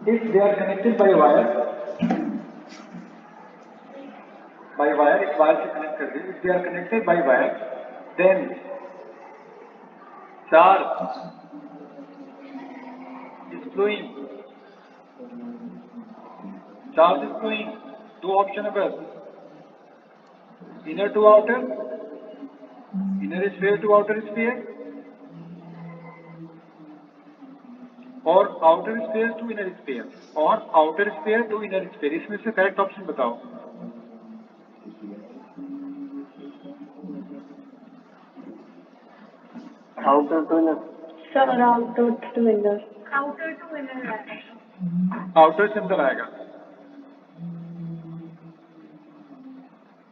If they are connected by wire, एक wire से connect कर दी. If they are connected by wire, then charge is flowing. Charge is flowing. दो option है बस. Inner to outer, inner sphere to outer sphere, और outer sphere to inner sphere, और outer sphere to inner sphere. इसमें से correct option बताओ. Outer to inner. Sir outer to inner. Outer to inner है. Outer से अंदर आएगा.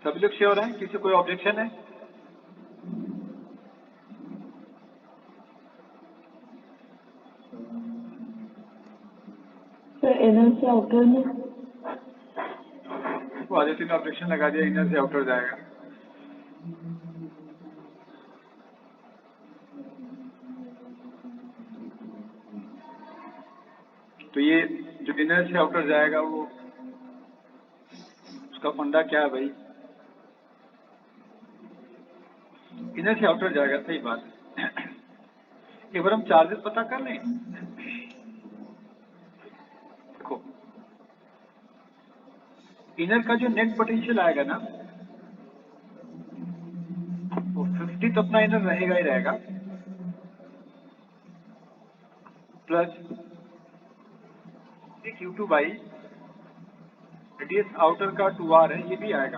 सभी लोग श्योर हैं? किसी कोई ऑब्जेक्शन है? सर इनर से आउटर में. तो आदित्य ने ऑब्जेक्शन लगा दिया, इनर से आउटर जाएगा. तो ये जो इनर से आउटर जाएगा वो उसका फंडा क्या है भाई? इनर से आउटर जाएगा, सही बात है. एक बार हम चार्जेस पता कर लें. देखो इनर का जो नेट पोटेंशियल आएगा ना वो 50 तो अपना इनर रहेगा ही रहेगा, plus Q2 by radius outer का 2R है, ये भी आएगा.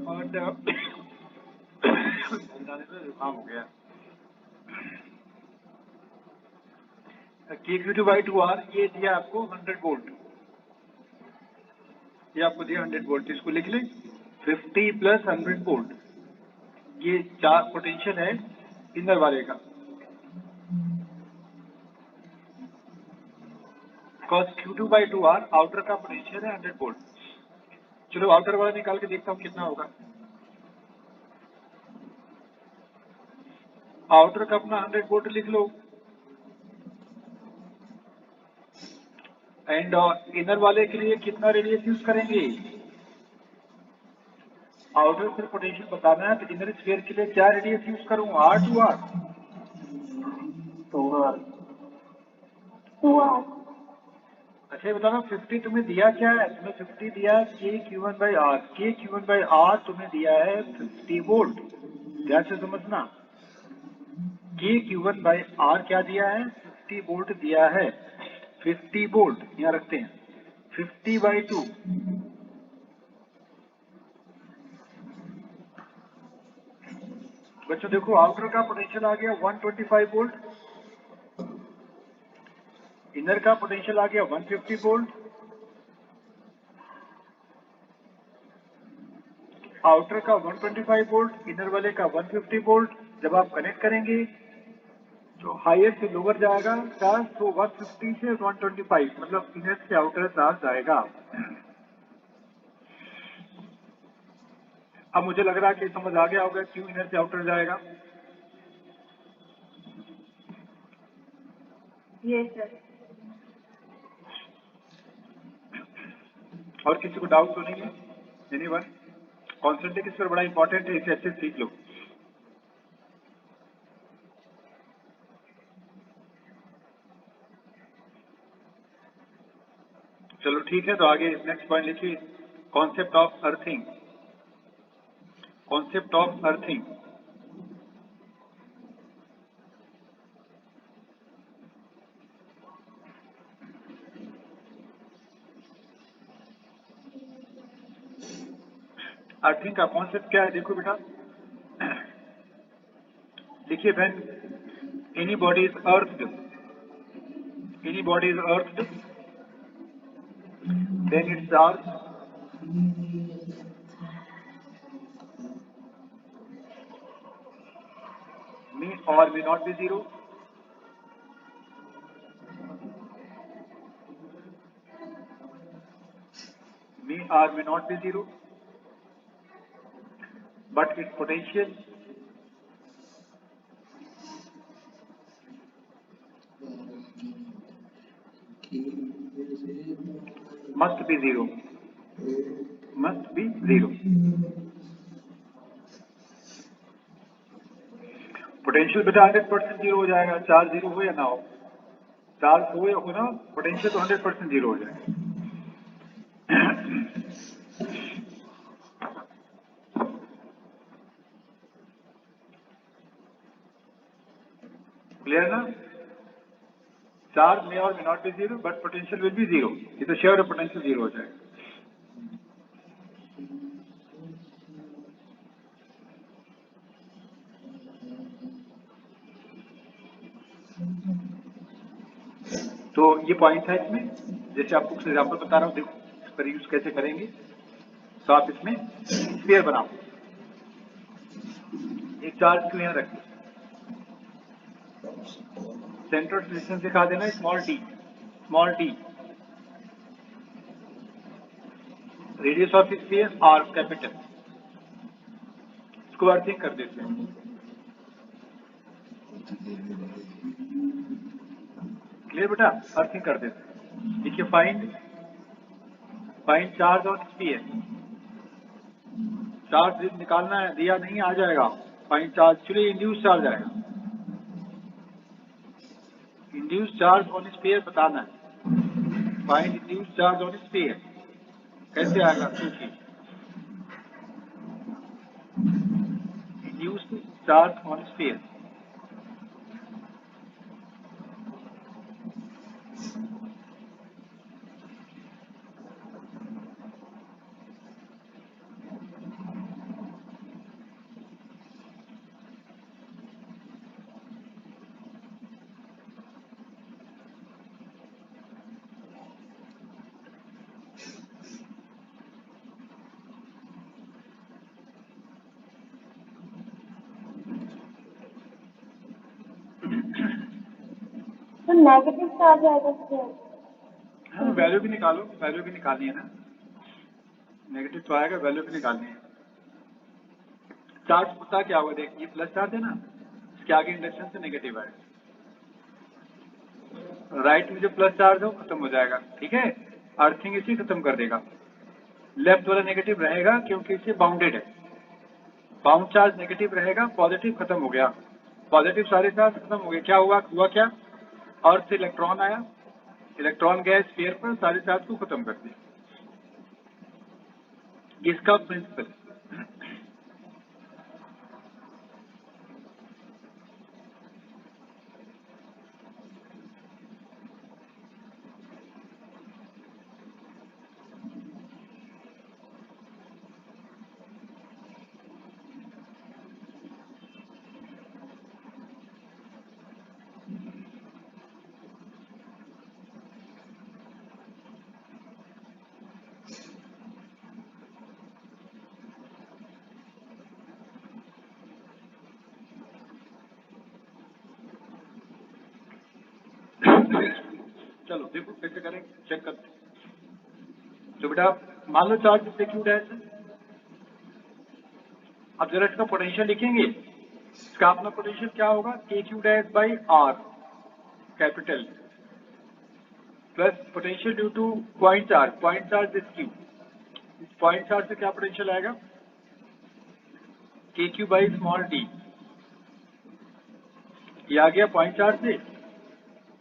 और जुकाम हो गया. Q2 बाई 2R ये दिया आपको 100 वोल्ट. ये आपको दिया 100 वोल्ट. इसको लिख लें 50 प्लस 100 वोल्ट. ये चार पोटेंशियल है इनर वाले का. cos Q2 by 2R outer का पोटेंशियल है 100 वोल्ट. चलो आउटर वाला निकाल के देखता हूँ कितना होगा. आउटर का अपना 100 वोल्ट लिख लो, एंड इनर वाले के लिए कितना रेडियस यूज करेंगे? आउटर से पोटेंशियल बताना है तो इनर स्फीयर के लिए क्या रेडियस यूज करूं? R to R. 2R. अच्छा ये बताना 50 तुम्हें दिया क्या है? तुम्हें 50 दिया KQ1 by R. KQ1 by R तुम्हें दिया है 50 वोल्ट. ध्यान से समझना, KQ1 बाई R क्या दिया है? 50 वोल्ट दिया है. 50 वोल्ट यहाँ रखते हैं. 50 बाई 2 बच्चों देखो आउटर का पोटेंशियल आ गया 125 वोल्ट, इनर का पोटेंशियल आ गया 150 वोल्ट, आउटर का 125 वोल्ट, इनर वाले का 150 वोल्ट. जब आप कनेक्ट करेंगे तो हायर से लोअर जाएगा चार्ज, तो 150 से 125 मतलब इनर से आउटर चार्ज जाएगा. अब मुझे लग रहा है कि समझ आ गया होगा क्यों इनर से आउटर जाएगा. Yes sir. और किसी को डाउट तो नहीं है? एनीवन? कॉन्सेंट्रेट इस पर बड़ा इंपॉर्टेंट है, इसे अच्छे से सीख लो. चलो ठीक है, तो आगे नेक्स्ट पॉइंट लिखिए. Concept of earthing. Concept of earthing. Earthing का कॉन्सेप्ट क्या है देखो बेटा. देखिए when any body is earthed, any body is earthed, then its charge may or may not be zero. May or may not be zero, but its potential must be zero, must be zero. Potential बेटा 100% zero हो जाएगा, charge zero हो या ना हो, charge हो या हो ना, पोटेंशियल तो 100% जीरो हो जाएगा। क्लियर ना? चार्ज मे और may not be zero but potential will be zero, ये तो श्योर है पोटेंशियल जीरो हो जाएगा। तो ये पॉइंट है इसमें, जैसे आपको कुछ एग्जाम्पल बता रहा हूँ, देखो इस पर यूज कैसे करेंगे। तो आप इसमें स्फीयर बनाओ, एक चार्ज को यहाँ रखिए, सेंटर ऑफ डिस्टेंस दिखा देना small T, small T, radius of sphere are capital, इसको अर्थिंग कर देते हैं। क्लियर बेटा? अर्थिंग कर देते हैं। देखिए find charge on sphere, charge निकालना है, दिया नहीं आ जाएगा, find charge, actually induce charge आएगा, इंड्यूस चार्ज ऑन स्फीयर बताना है, find induce charge on sphere, कैसे आएगा? क्योंकि इंड्यूस चार्ज ऑन स्फीयर, तो नेगेटिव चार्ज आएगा स्फीयर। हाँ वैल्यू भी निकालो, वैल्यू भी निकालनी है ना, नेगेटिव तो आएगा, वैल्यू भी निकालनी है। चार्ज पता क्या होगा, देख ये प्लस चार्ज है ना, इसके आगे इंडक्शन से नेगेटिव आएगा, राइट में जो प्लस चार्ज हो खत्म हो जाएगा, ठीक है, अर्थिंग इसी खत्म कर देगा। लेफ्ट वाला नेगेटिव रहेगा क्योंकि इसे बाउंडेड है, बाउंड चार्ज नेगेटिव रहेगा, पॉजिटिव खत्म हो गया, पॉजिटिव सारे चार्ज खत्म हो गए। क्या हुआ क्या, अर्थ से इलेक्ट्रॉन आया, इलेक्ट्रॉन गया स्फीयर पर, सारे चार्ज को खत्म कर दिया, इसका प्रिंसिपल। चलो देखो कैसे करेंगे, चेक करते हैं। तो बेटा मान लो चार्ज से क्यू डैश है, अब जरा इसका पोटेंशियल लिखेंगे, इसका अपना पोटेंशियल क्या होगा, के Q dash by are capital plus potential due two point charge is Q, इस पॉइंट चार्ज से क्या पोटेंशियल आएगा, के क्यू बाई स्मॉल टी, ये आ गया पॉइंट चार्ज से,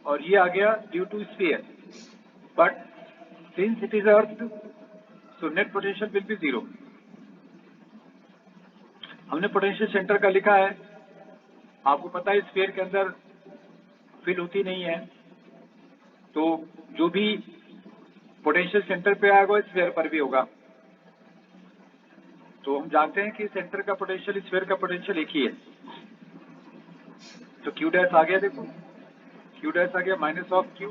और ये आ गया due to sphere, but since it is earth so net potential will be zero. हमने पोटेंशियल सेंटर का लिखा है, आपको पता है स्फीयर के अंदर फिल होती नहीं है, तो जो भी पोटेंशियल सेंटर पे आएगा स्फीयर पर भी होगा। तो हम जानते हैं कि सेंटर का पोटेंशियल स्फीयर का पोटेंशियल एक ही है। तो क्यू डैश आ गया, देखो क्यू डैश आ गया minus of Q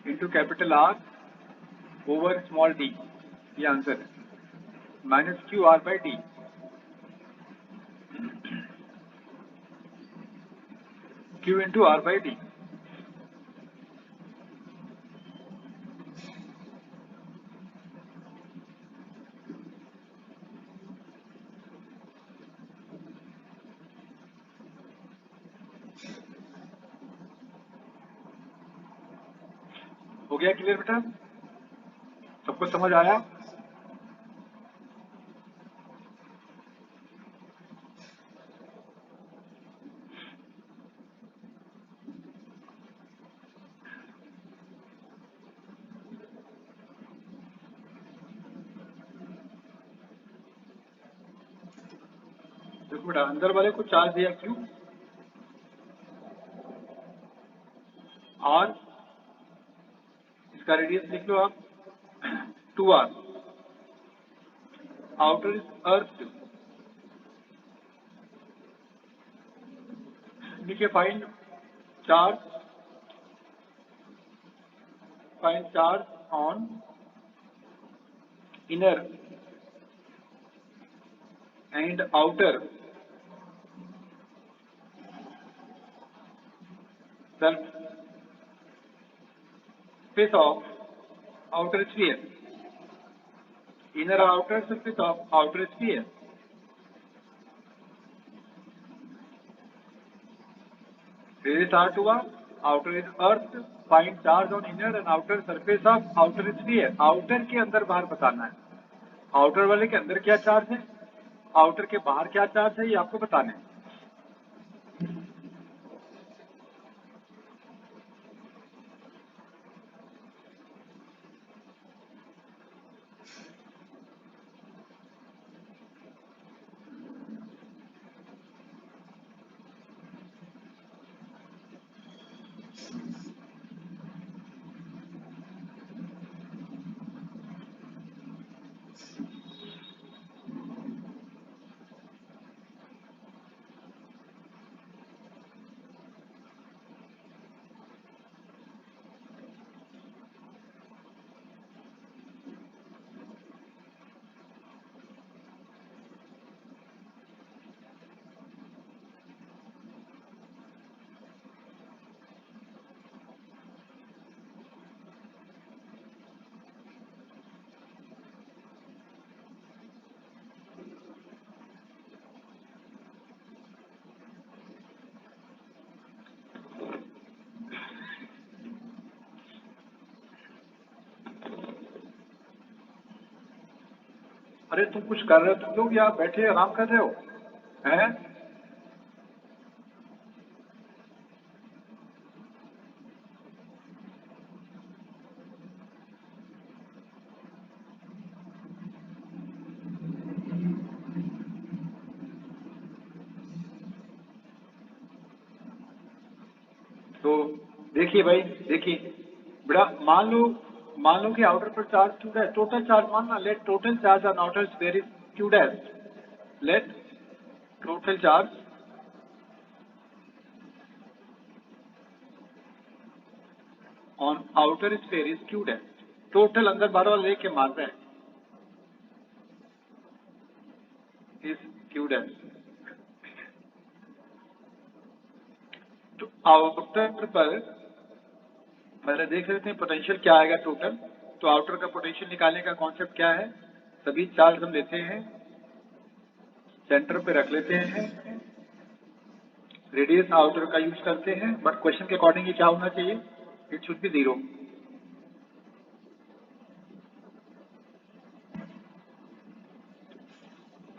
into capital R over small D, ये आंसर है, minus Q R by D, Q into R by D. हो गया क्लियर बेटा? सबको समझ आया? देखो बेटा, अंदर वाले को चार्ज दिया क्यों? और इसका रेडियस लिख लो आप 2r। Outer is earth. नीचे find charge on inner and outer surface of outer sphere. Inner or outer surface of outer sphere. Radius r2r, outer is earth. Find charge on inner and outer surface of outer sphere. Outer के अंदर बाहर बताना है। Outer वाले के अंदर क्या charge है, आउटर के बाहर क्या चार्ज है, ये आपको बताना है। अरे तुम कुछ कर रहे हो तुम लोग, या बैठे आराम कर रहे हो हैं? तो देखिए भाई, देखिए बेटा, मान लो कि आउटर पर charge Q dash, total charge मानना, let total charge on outer sphere is Q dash. Let total charge on outer sphere is Q dash. Total अंदर बाहर वाला लेके मान रहे हैं इज क्यू डैश। तो आउटर पर पहले देख लेते हैं पोटेंशियल क्या आएगा टोटल। तो आउटर का पोटेंशियल निकालने का कॉन्सेप्ट क्या है, सभी चार्ज हम लेते हैं, सेंटर पे रख लेते हैं, रेडियस आउटर का यूज करते हैं, बट क्वेश्चन के अकॉर्डिंग ये क्या होना चाहिए, इट शुड बी 0।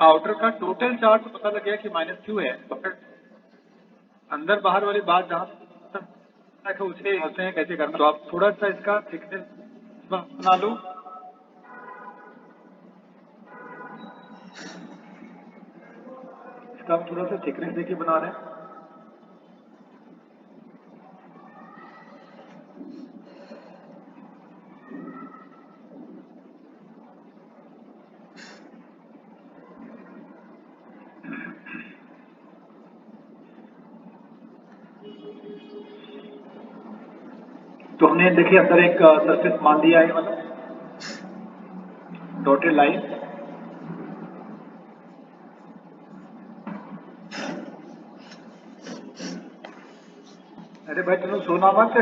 आउटर का टोटल चार्ज पता लग गया कि -q है, बट अंदर बाहर वाली बात जहां उसे होते हैं कैसे करना। तो आप थोड़ा सा इसका थिकनेस बना लो, इसका हम थोड़ा सा थिकनेस देखिए बना रहे हैं। तो हमने देखिए अंदर एक सरफेस मान दिया है, मतलब डॉटेड लाइन। अरे भाई तुम सोना मत।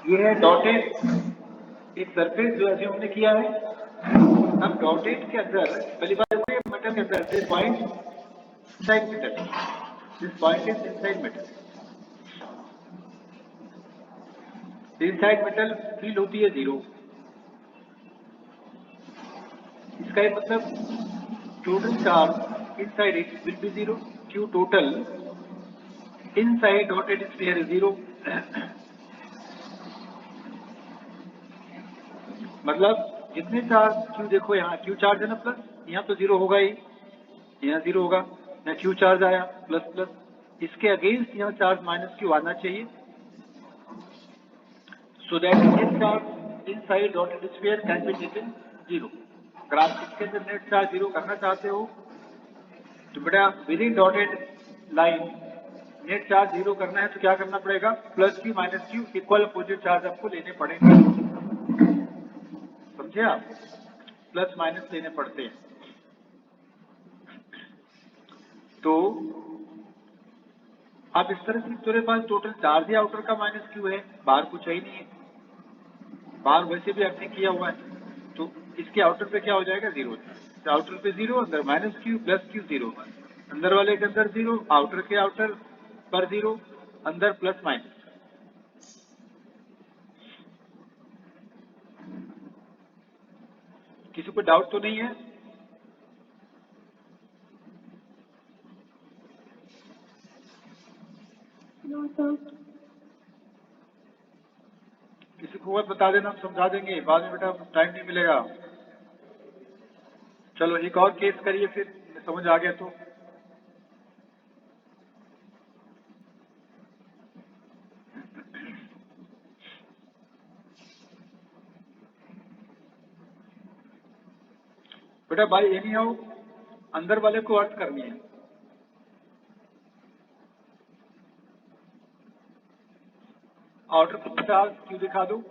ये है डॉटेड एक सरफेस जो अभी हमने किया है। अब डॉटेड के अंदर पहली बार मीटर के अंदर 0.5 metre this point is inside metal. Inside metal field होती है 0। इसका ये मतलब total charge inside it will be 0। Q total inside dotted sphere is 0। मतलब जितने चार्ज Q देखो यहाँ Q चार्ज है ना प्लस, यहाँ तो 0 होगा ही, यहाँ 0 होगा, यहाँ Q चार्ज आया प्लस प्लस, इसके अगेंस्ट यहाँ चार्ज माइनस Q आना चाहिए। So that net charge inside dotted sphere can be taken 0। अगर आप इसके अंदर नेट चार्ज 0 करना चाहते हो तो बेटा with in dotted line net charge 0 करना है तो क्या करना पड़ेगा, plus Q minus Q equal opposite charge आपको लेने पड़ेंगे। समझे आप, प्लस माइनस लेने पड़ते हैं। तो आप इस तरह से तेरे पास टोटल चार्ज ही आउटर का माइनस Q है, बाहर कुछ है ही नहीं है, बाहर वैसे भी अर्थिंग किया हुआ है, तो इसके आउटर पे क्या हो जाएगा 0। आउटर पे 0, अंदर माइनस Q प्लस Q 0, अंदर वाले के अंदर 0, आउटर के आउटर पर 0, अंदर प्लस माइनस। किसी को डाउट तो नहीं है? No sir. किसी को और बता देना, हम समझा देंगे, बाद में बेटा टाइम नहीं मिलेगा। चलो एक और केस करिए फिर समझ आ गया तो। बेटा भाई एनी हाउ अंदर वाले को अर्थ करनी है। आउटर पर चार्ज Q दिखा दो,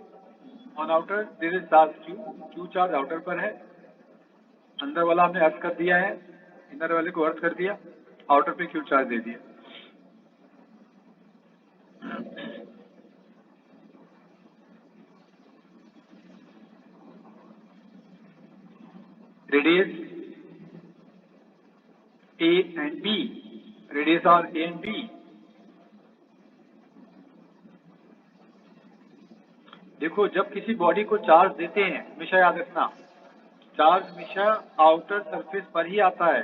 on outer there is charge Q, Q charge outer पर है, अंदर वाला हमने अर्थ कर दिया है, इनर वाले को अर्थ कर दिया, आउटर पे Q चार्ज दे दिया। Radius A and B, radius R A and B। देखो जब किसी बॉडी को चार्ज देते हैं, हमेशा याद रखना, चार्ज हमेशा आउटर सरफेस पर ही आता है।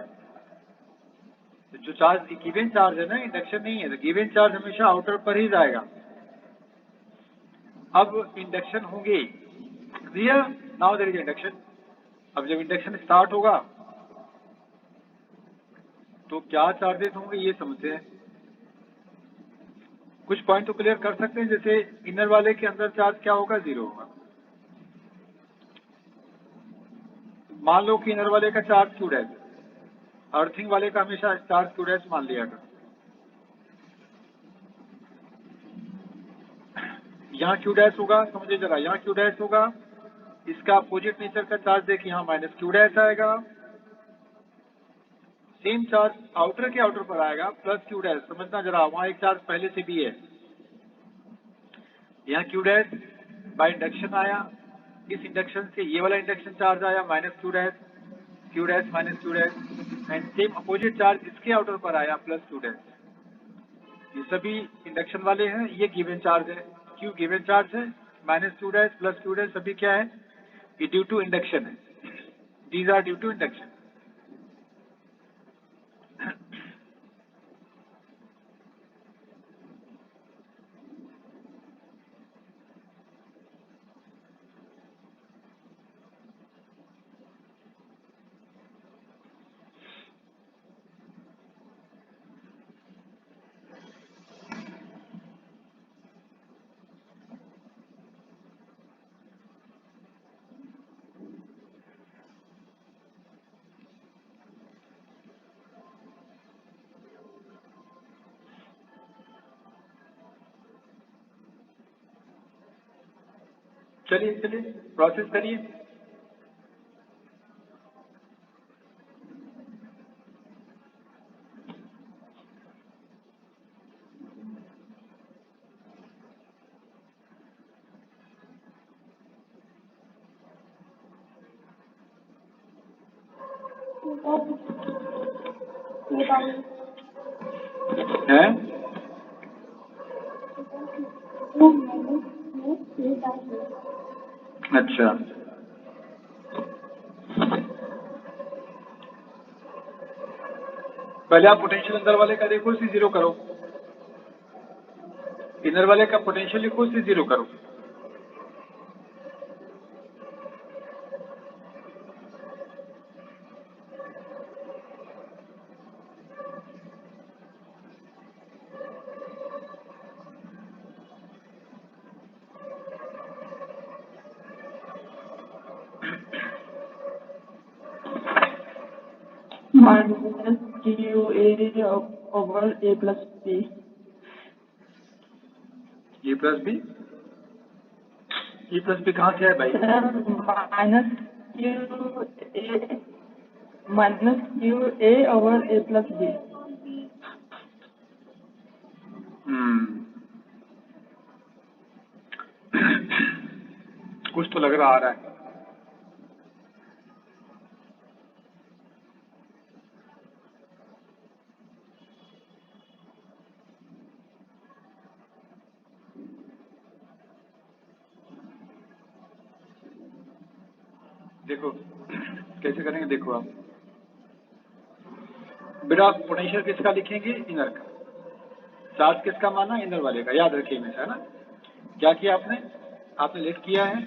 जो चार्ज गिवन चार्ज है ना, इंडक्शन नहीं है, तो गिवन चार्ज हमेशा आउटर पर ही जाएगा। अब इंडक्शन होंगे, clear, now there is induction. अब जब इंडक्शन स्टार्ट होगा तो क्या चार्जेस होंगे ये समझते हैं। कुछ पॉइंट तो क्लियर कर सकते हैं, जैसे इनर वाले के अंदर चार्ज क्या होगा, 0 होगा। मान लो कि इनर वाले का चार्ज Q डैश, अर्थिंग वाले का हमेशा चार्ज Q डैश मान लिया कर। यहाँ Q डैश होगा, समझे जरा, यहाँ Q डैश होगा, इसका अपोजिट नेचर का चार्ज देखिए, यहाँ माइनस Q डैश आएगा, सेम चार्ज आउटर के आउटर पर आएगा प्लस Q डैश। समझना जरा, वहां एक चार्ज पहले से भी है, यहाँ Q डैश बाय इंडक्शन आया, इस इंडक्शन से ये वाला इंडक्शन चार्ज आया minus Q dash minus Q dash, and same opposite charge इसके आउटर पर आया प्लस Q डैश। ये सभी इंडक्शन वाले हैं, ये गिवन चार्ज है, Q गिवन चार्ज है, minus Q dash plus Q dash सभी क्या है, ये ड्यू टू इंडक्शन है, these are due to induction. चलिए चलिए प्रोसेस करिए। ये है? अच्छा, पहले आप पोटेंशियल अंदर वाले का देखो, इसे जीरो करो। इनर वाले का पोटेंशियल लिखो, इसे जीरो करो। Minus Q A over A plus B. A plus B, A plus B कहाँ से है भाई? Minus Q A over A plus B. कुछ तो लग रहा आ रहा है। देखो कैसे करेंगे, देखो आप बेटा पोटेंशियल किसका लिखेंगे? इनर का। चार्ज किसका माना? इनर वाले का। याद रखिए हमेशा, है ना? क्या किया आपने? आपने लिख किया है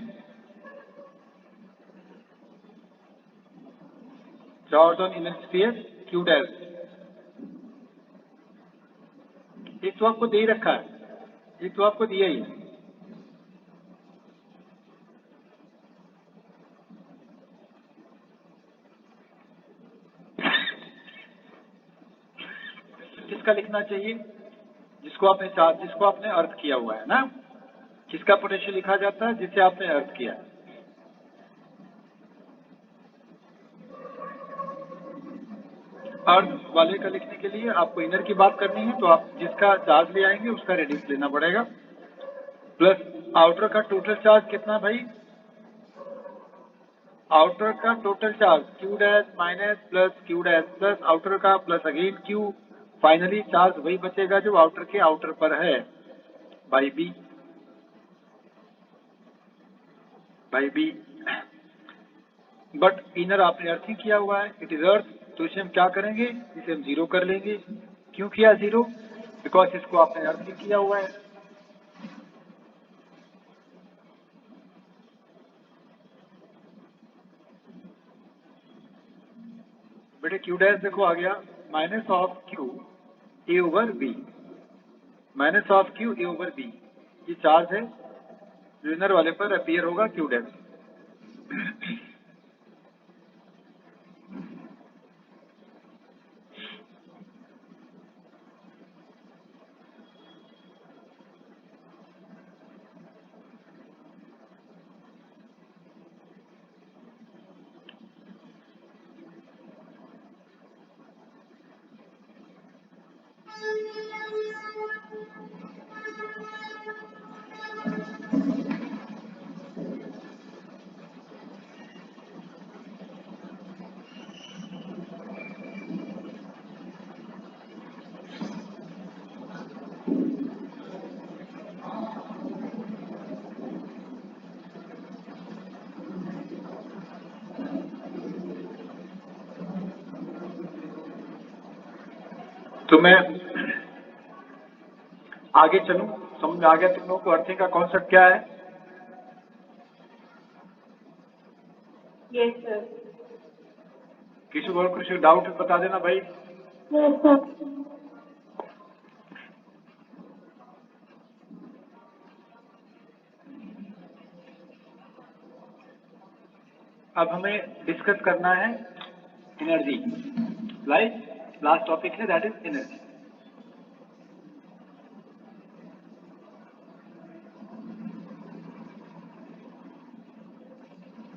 charge on inner sphere Q dash. एक तो आपको दे ही रखा है, एक तो आपको दिया ही है। किसका लिखना चाहिए? जिसको आपने अर्थ किया हुआ है ना। किसका पोटेंशियल लिखा जाता है? जिसे आपने अर्थ किया है। अर्थ वाले का लिखने के लिए आपको इनर की बात करनी है, तो आप जिसका चार्ज ले आएंगे उसका रेडियस लेना पड़ेगा, प्लस आउटर का टोटल चार्ज कितना भाई? आउटर का total charge Q dash minus plus Q dash plus outer का plus again Q. Finally charge वही बचेगा जो आउटर के आउटर पर है, बाई बी। बट इनर आपने अर्थिंग किया हुआ है, इट इज अर्थ, तो इसे हम क्या करेंगे? इसे हम जीरो कर लेंगे। क्यों किया जीरो? बिकॉज इसको आपने अर्थिंग किया हुआ है। बेटे क्यू डैश देखो आ गया minus of Q A over B. Minus of Q A over B ये चार्ज है जो इनर वाले पर अपीयर होगा, क्यू डैश। तो मैं आगे चलूं, समझ में आ गया तुम लोगों को अर्थिंग का कॉन्सेप्ट क्या है? Yes, sir. किसी को कुछ डाउट बता देना भाई। अब हमें डिस्कस करना है एनर्जी, राइट? लास्ट टॉपिक है दैट इज एनर्जी।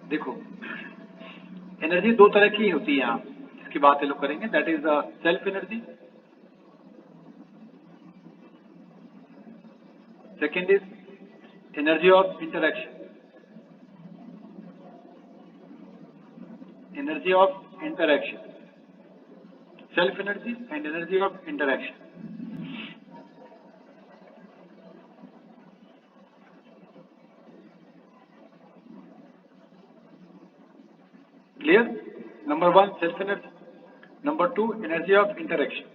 देखो एनर्जी दो तरह की होती है, यहाँ इसकी बात ये लोग करेंगे, that is self energy, second is energy of interaction. Energy of interaction, self energy and energy of interaction. Clear? Number 1 self energy, number 2 energy of interaction.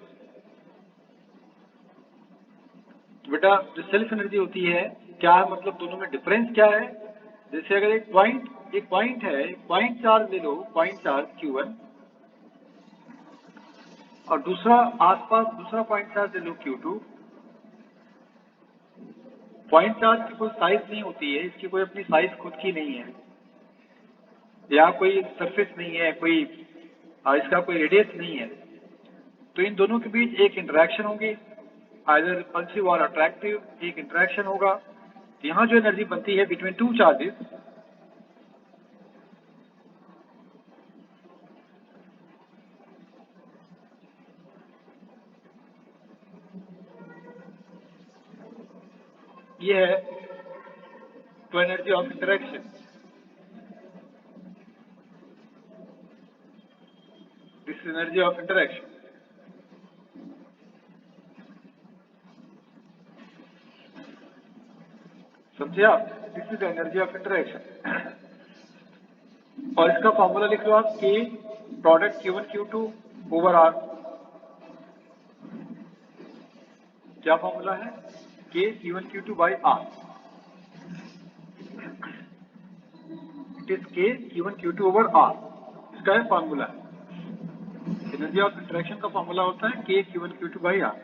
बेटा जो सेल्फ एनर्जी होती है क्या है, मतलब दोनों में डिफरेंस क्या है? जैसे अगर एक पॉइंट है, एक पॉइंट चार्ज ले लो, पॉइंट चार्ज Q1, और दूसरा आसपास दूसरा पॉइंट चार्ज ले लो Q2। पॉइंट चार्ज की कोई साइज नहीं होती है, इसकी कोई अपनी साइज खुद की नहीं है, या कोई सरफेस नहीं है, कोई इसका कोई रेडियस नहीं है। तो इन दोनों के बीच एक इंटरेक्शन होगी, आइदर रिपल्सिव और अट्रैक्टिव, एक इंटरेक्शन होगा। तो यहाँ जो एनर्जी बनती है बिटवीन टू चार्जेस, ये है तो energy of interaction. This energy of interaction. समझे आप? This is energy of interaction. और इसका फॉर्मूला लिख लो आप, K product Q1 Q2 over R। क्या फॉर्मूला है? K Q1 Q2 by R। It is K Q1 Q2 over R, इसका है फॉर्मूला। एनर्जी ऑफ इंटरेक्शन का फॉर्मूला होता है K Q1 Q2 by R।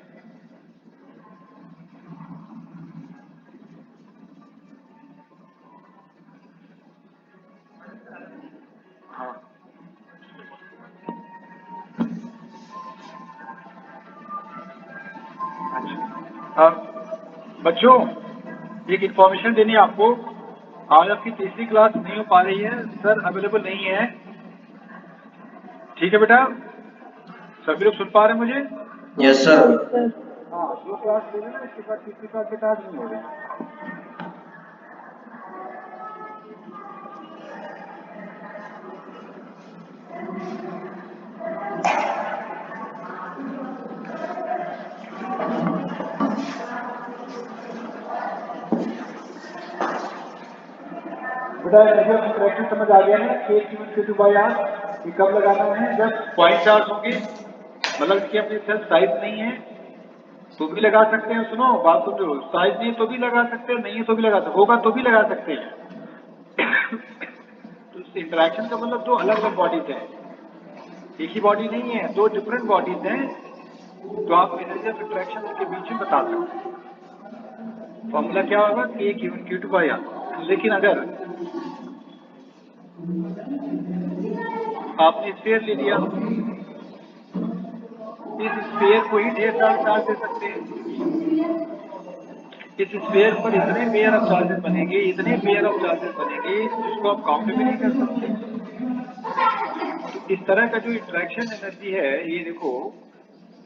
हाँ, अच्छा। अब बच्चों एक इन्फॉर्मेशन देनी है आपको। आज आपकी तीसरी क्लास नहीं हो पा रही है, सर अवेलेबल नहीं है। ठीक है बेटा, सभी लोग सुन पा रहे हैं मुझे? Yes sir. हाँ, 2 क्लास ले लेना, इसके बाद तीसरी क्लास बेटा आज नहीं हो रही। बेटा एनर्जी ऑफ इंटरेक्शन समझ आ गया है? K Q1 Q2 by R। ये कब लगाना है? जब पॉइंट चार्ज होंगे, मतलब इसकी अपनी सेल्फ साइज नहीं है तो भी लगा सकते हैं। सुनो बात समझो, साइज नहीं है तो भी लगा सकते हैं, नहीं है तो भी लगा सकते, होगा तो भी लगा सकते हैं। तो इस इंटरेक्शन का मतलब 2 अलग अलग बॉडीज हैं, एक ही बॉडी नहीं है, 2 डिफरेंट बॉडीज हैं। तो आप एनर्जी ऑफ इंटरेक्शन के बीच में बता सकते हैं। फॉर्मूला क्या होगा? K Q1 Q2 by R। लेकिन अगर आपने स्फीयर ले लिया, इस स्फीयर को ही ढेर सारे चार्ज दे सकते हैं। इस स्फीयर पर इतने पेयर ऑफ चार्जेस बनेंगे, इतने पेयर ऑफ चार्जेस बनेंगे जिसको आप काउंट भी नहीं कर सकते। तो इस तरह का जो इंटरेक्शन एनर्जी है, ये देखो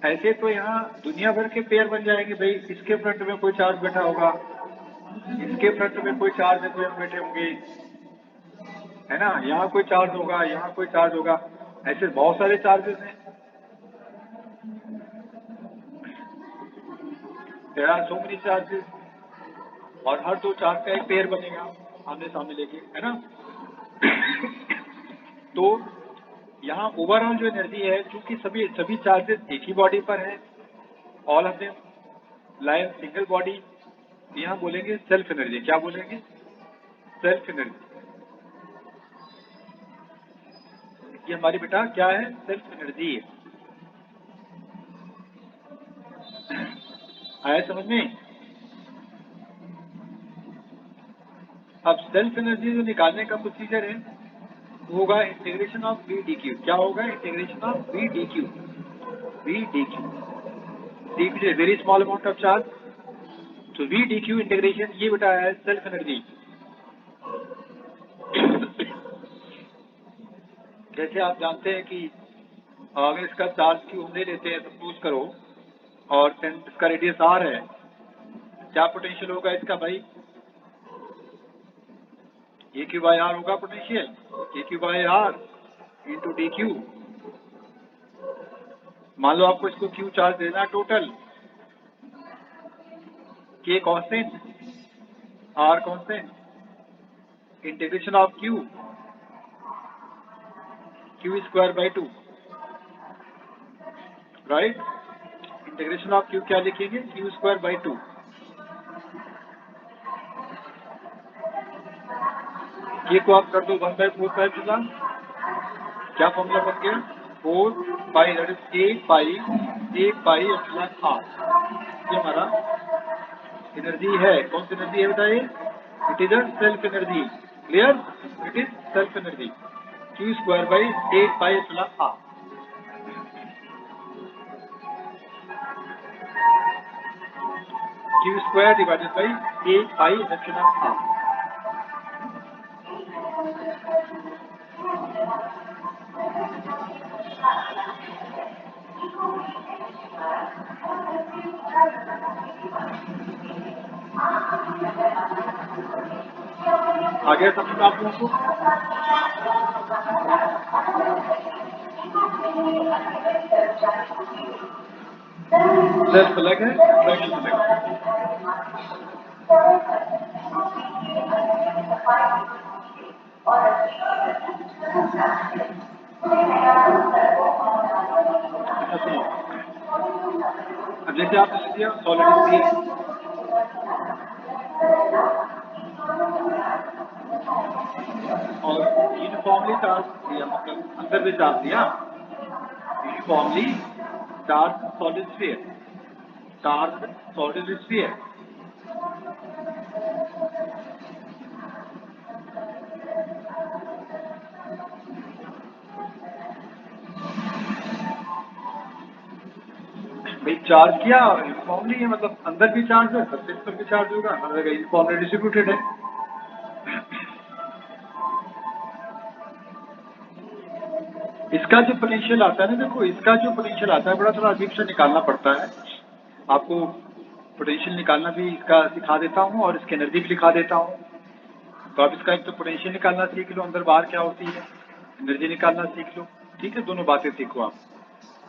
ऐसे तो यहाँ दुनिया भर के पेयर बन जाएंगे। भाई इसके फ्रंट में कोई चार्ज बैठा होगा, इसके फ्रंट में कोई चार्ज बैठे होंगे, है ना, यहाँ कोई चार्ज होगा, यहाँ कोई चार्ज होगा, ऐसे बहुत सारे चार्जेस हैं। There are so many charges, और हर 2 चार्ज का एक पेयर बनेगा आमने सामने लेके, है ना। तो यहाँ ओवरऑल जो एनर्जी है, चूंकि सभी चार्जेस एक ही बॉडी पर है, all of them lie in single body, यहाँ बोलेंगे सेल्फ एनर्जी। क्या बोलेंगे? Self energy. ये हमारी बेटा क्या है? सेल्फ एनर्जी है। आया समझ में? अब सेल्फ एनर्जी जो निकालने का प्रोसीजर है वो होगा इंटीग्रेशन ऑफ V dq। क्या होगा? Integration of V dq। V dq, dq is a very small amount of charge, तो V dq इंटीग्रेशन ये बेटा है सेल्फ एनर्जी। जैसे आप जानते हैं कि अगर इसका चार्ज Q हम ले लेते हैं, सपोज करो, और इसका रेडियस R है, क्या पोटेंशियल होगा इसका भाई? AQ बाई R होगा potential, AQ by R into DQ। मान लो आपको इसको Q चार्ज देना total, K constant, R constant, integration of Q Q square by 2, right. Integration of Q क्या लिखेंगे, क्यू स्क्वायर बाई 2। ये को आप कर दो 1/4 क्या फॉर्मूला बन गया, 4 pi that is 8 pi epsilon r। ये हमारा एनर्जी है, कौन सी एनर्जी है बताइए, it is a self energy, clear, it is self energy, Q square by 8 pi epsilon r। Q square divided by 8 pi epsilon r। आगे समझ आप लोगों को, सेल्फ अलग है, फ्रैक्शन अलग है। अच्छा सुनो, अब जैसे आपने लिख दिया सॉलिड स्पीड, और यूनिफॉर्मली चार्ज दिया, मतलब अंदर भी चार्ज दिया, uniformly charge solid sphere, charge solid sphere. भाई चार्ज किया और यूनिफॉर्मली है, मतलब अंदर भी चार्ज है, सरफेस पर भी चार्ज होगा, मतलब यूनिफॉर्मली डिस्ट्रीब्यूटेड है। इसका जो पोटेंशियल आता है ना, देखो इसका जो पोटेंशियल आता है बड़ा थोड़ा अजीब से निकालना पड़ता है। आपको पोटेंशियल निकालना भी इसका सिखा देता हूँ और इसकी एनर्जी भी लिखा देता हूँ। तो आप इसका एक तो पोटेंशियल निकालना सीख लो, अंदर बाहर क्या होती है, एनर्जी निकालना सीख लो, ठीक है, दोनों बातें सीखो आप।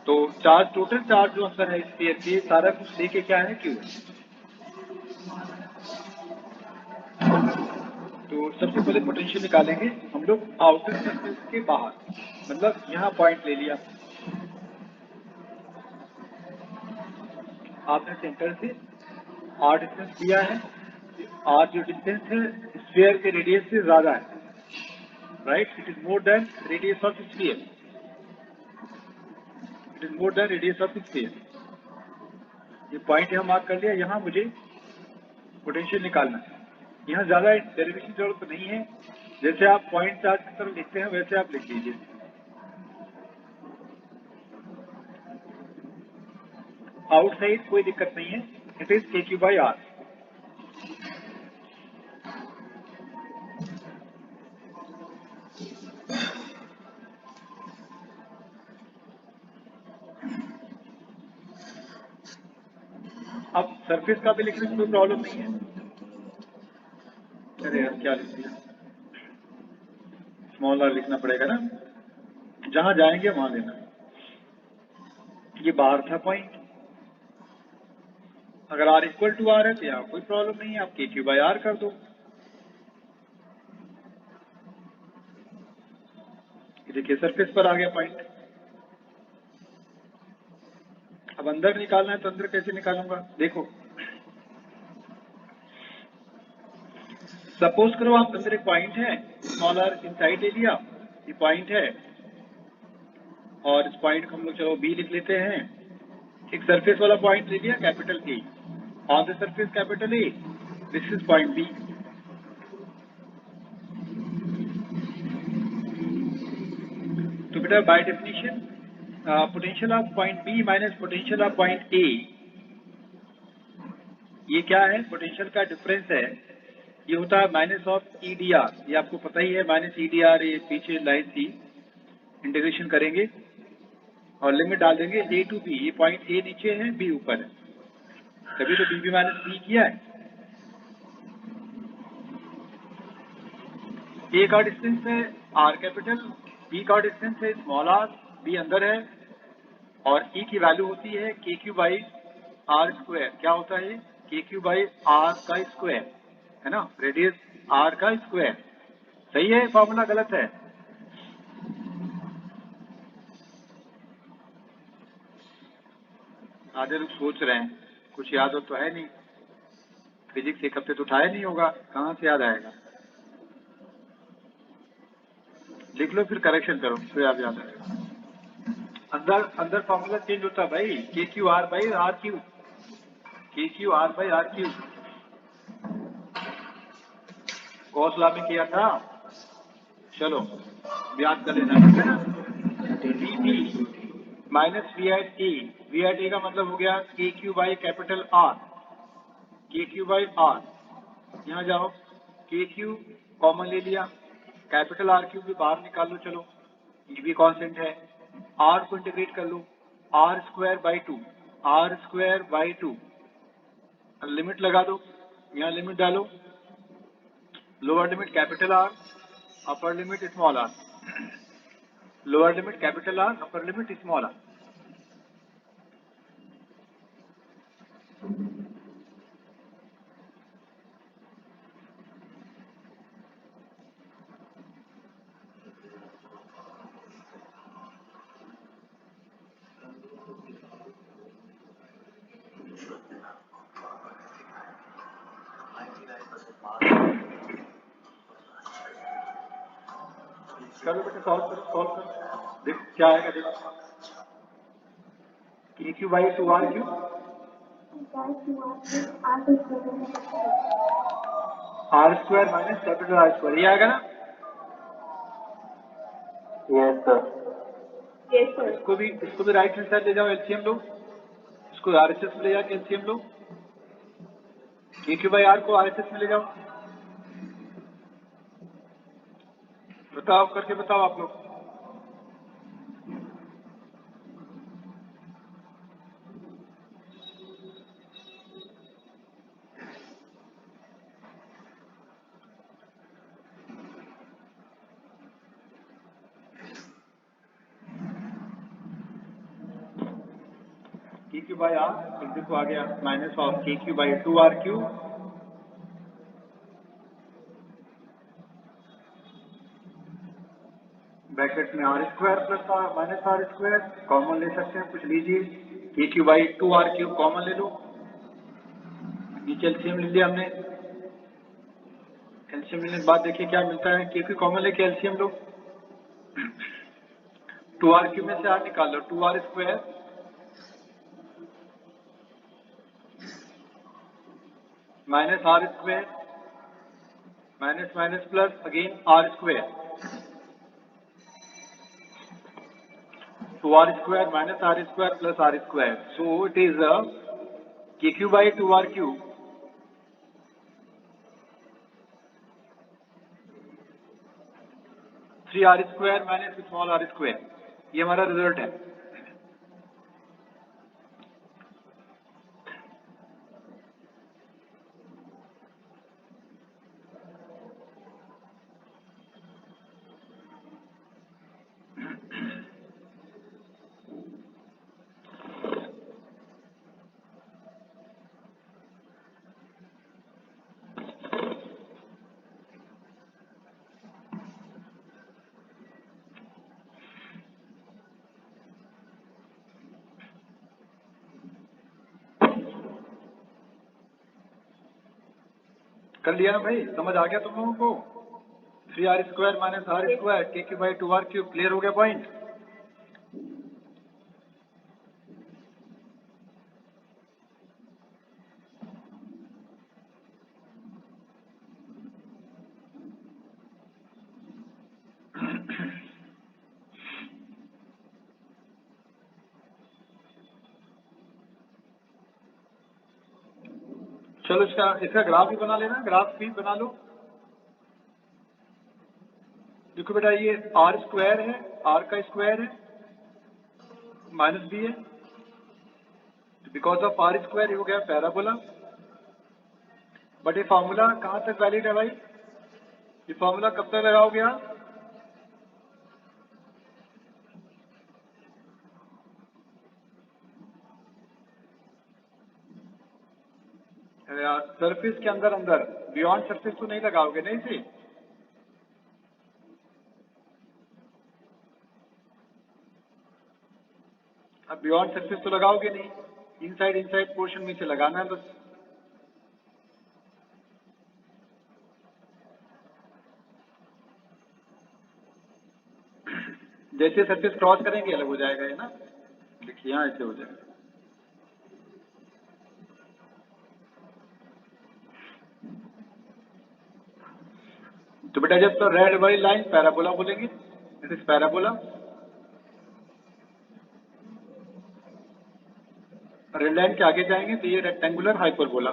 तो चार्ज, टोटल चार्ज जो अंदर है स्फीयर के, सारा कुछ लेके क्या है, क्यू। तो सबसे पहले पोटेंशियल निकालेंगे हम लोग आउटर सरफेस के बाहर, मतलब यहाँ पॉइंट ले लिया आपने, सेंटर से r डिस्टेंस दिया है, r जो डिस्टेंस है स्फीयर के रेडियस से ज्यादा है, right, it is more than radius of sphere, it is more than radius of sphere. ये पॉइंट यहाँ मार्क कर लिया, यहाँ मुझे पोटेंशियल निकालना है। यहाँ ज्यादा डेरिवेशन की जरूरत नहीं है, जैसे आप पॉइंट चार्ज की तरफ लिखते हैं वैसे आप लिख लीजिए। आउटसाइड कोई दिक्कत नहीं है, it is KQ by R। अब सरफेस का भी लिखने में कोई प्रॉब्लम नहीं है। अरे यार क्या लिख दिया, स्मॉल r लिखना पड़ेगा ना, जहां जाएंगे वहां लेना। ये बाहर था पॉइंट, अगर r इक्वल टू r है तो यहाँ कोई प्रॉब्लम नहीं है, आप KQ बाई R कर दो। देखिए सरफेस पर आ गया पॉइंट। अब अंदर निकालना है तो अंदर कैसे निकालूंगा, देखो सपोज करो आप अंदर एक पॉइंट है, स्मॉल r इनसाइड एरिया, ये पॉइंट है, और इस पॉइंट को हम लोग चलो B लिख लेते हैं। एक सरफेस वाला पॉइंट ले लिया capital A, on the surface capital A, this is point B। तो बेटा by definition potential of point B minus potential of point A, ये क्या है, पोटेंशियल का डिफरेंस है, ये होता है माइनस ऑफ EDR। ये आपको पता ही है, माइनस EDR, ये पीछे लाइन थी, इंटीग्रेशन करेंगे और लिमिट डाल देंगे A टू B। ये पॉइंट A नीचे है, B ऊपर है, तभी तो BB माइनस B किया है। A का डिस्टेंस है R कैपिटल, B का डिस्टेंस है स्मॉल r, B अंदर है, और E की वैल्यू होती है KQ बाई R स्क्वायर। क्या होता है, KQ बाई R का स्क्वायर, है ना, रेडियस R का स्क्वायर। सही है, फॉर्मूला गलत है, आधे लोग सोच रहे हैं, कुछ याद हो तो है नहीं, फिजिक्स एक हफ्ते तो उठाया नहीं होगा, कहाँ से याद आएगा। लिख लो फिर करेक्शन करो, फिर याद आएगा। अंदर अंदर फॉर्मूला चेंज होता है भाई, K Q R by R Q, K Q R by R Q. Gauss law में किया था, चलो याद कर लेना, ठीक है ना। V B minus V I T, V I T का मतलब हो गया K Q by capital R, K Q by R. यहाँ जाओ, के क्यू कॉमन ले लिया, कैपिटल आर क्यू भी बाहर निकाल लो, चलो ये भी कांस्टेंट है। आर को इंटीग्रेट कर लो, R square by two, R square by two. Limit लगा दो, यहाँ लिमिट डालो, lower limit capital R, upper limit small R, lower limit capital R, upper limit small R. चलो बेटा सॉल्व करो, देखो क्या आएगा, देखो K Q by two R Q, R square minus capital R square, ये आएगा ना। Yes sir. Yes, sir. इसको भी राइट हैंड साइड ले जाओ, एलसीएम लो, इसको आरएचएस में ले जाके एलसीएम लो, के क्यू बाई आर को आरएचएस में ले जाओ। बताओ, करके बताओ आप लोग। के क्यू बाई आर, देखो आ गया minus of K Q by two R Q, bracket में R square plus R minus R square, common ले सकते हैं, कुछ लीजिए, K Q by two R Q common ले लो, नीचे एलसीएम ले लिया हमने। एलसीएम लेने के बाद देखिए क्या मिलता है, के क्यू कॉमन लेके एलसीएम लो, टू आर क्यू में से आर निकाल लो, two R square minus R square, minus minus plus again R square, two R square minus R square plus R square, so it is K Q by two R Q three R square minus small R square, ये हमारा result है। कर लिया ना भाई, समझ आ गया तुम लोगों को। Three R square minus R square K Q by two R Q, clear हो गया पॉइंट। चलो इसका ग्राफ भी बना लेना, ग्राफ भी बना लो। देखो बेटा ये आर स्क्वायर है, आर का स्क्वायर है, माइनस बी है, बिकॉज ऑफ आर स्क्वायर हो गया पैराबोला। बट ये फॉर्मूला कहाँ तक वैलिड है भाई, ये फॉर्मूला कब तक लगाओगे आप, सरफेस के अंदर अंदर, बियॉन्ड सरफेस तो नहीं लगाओगे नहीं इसे। अब बियॉन्ड सरफेस तो लगाओगे नहीं, इनसाइड पोर्शन में से लगाना है बस। जैसे सरफेस क्रॉस करेंगे अलग हो जाएगा ये ना, देखिए यहाँ ऐसे हो जाएगा। तो बेटा जब तो रेड वाली लाइन पैराबोला बोलेंगे, it is parabola. Red line के आगे जाएंगे तो ये rectangular hyperbola.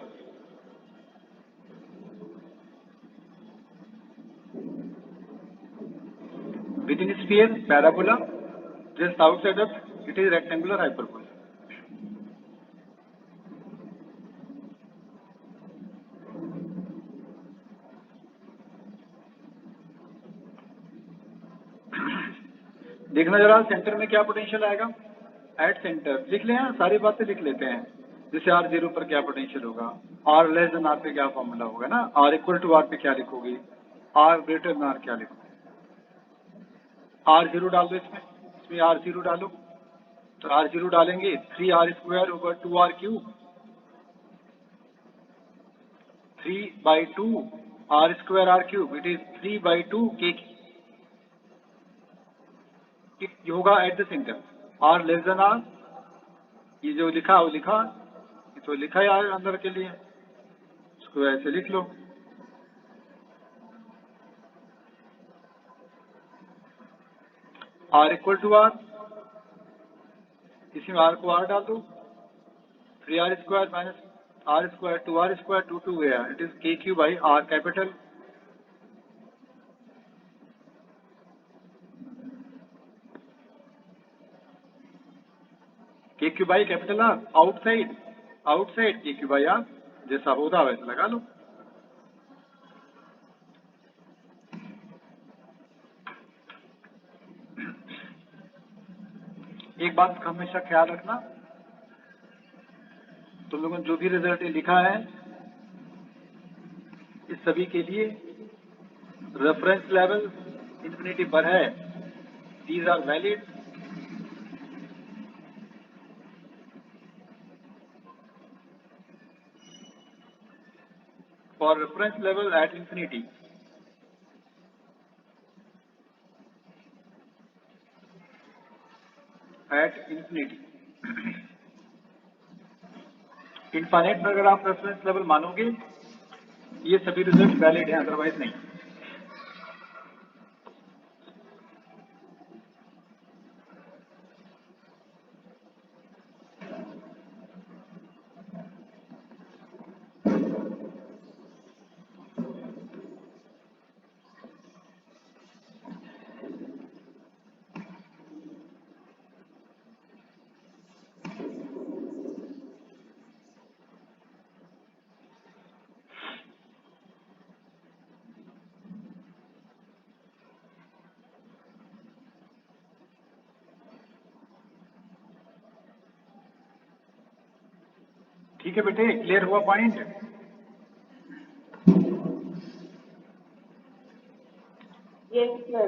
With in sphere parabola, just outside of it is rectangular hyperbola. देखना जरा सेंटर में क्या पोटेंशियल आएगा। एट सेंटर लिख ले, सारी बातें लिख लेते हैं। जैसे R0 पर क्या पोटेंशियल होगा, R लेस देन R पे क्या फॉर्मूला होगा ना, R इक्वल टू R पे क्या लिखोगी, R ग्रेटर देन R क्या लिखोगे। R0 डाल दो इसमें R0 डालो, तो R0 डालेंगे 3R square over 2R cube, 3/2 R square R cube, it is 3/2 K ये होगा at the centre. R less than R, ये जो लिखा वो लिखा, ये तो लिखा है R अंदर के लिए, इसको ऐसे लिख लो। R इक्वल टू R, इसमें R को R डाल दो, 3R square minus R square 2R square 2 गया, it is KQ by R capital. KQ by capital R, outside KQ by R, जैसा होगा वैसे लगा लो। एक बात का हमेशा ख्याल रखना, तुम लोगों ने जो भी रिजल्ट लिखा है इस सभी के लिए रेफरेंस लेवल इंफिनिटी पर है, these are valid. For reference level at infinity, infinite पर अगर आप रेफरेंस लेवल मानोगे ये सभी रिजल्ट वैलिड हैं, अदरवाइज नहीं। ठीक है बेटे, क्लियर हुआ पॉइंट। Yes, sir.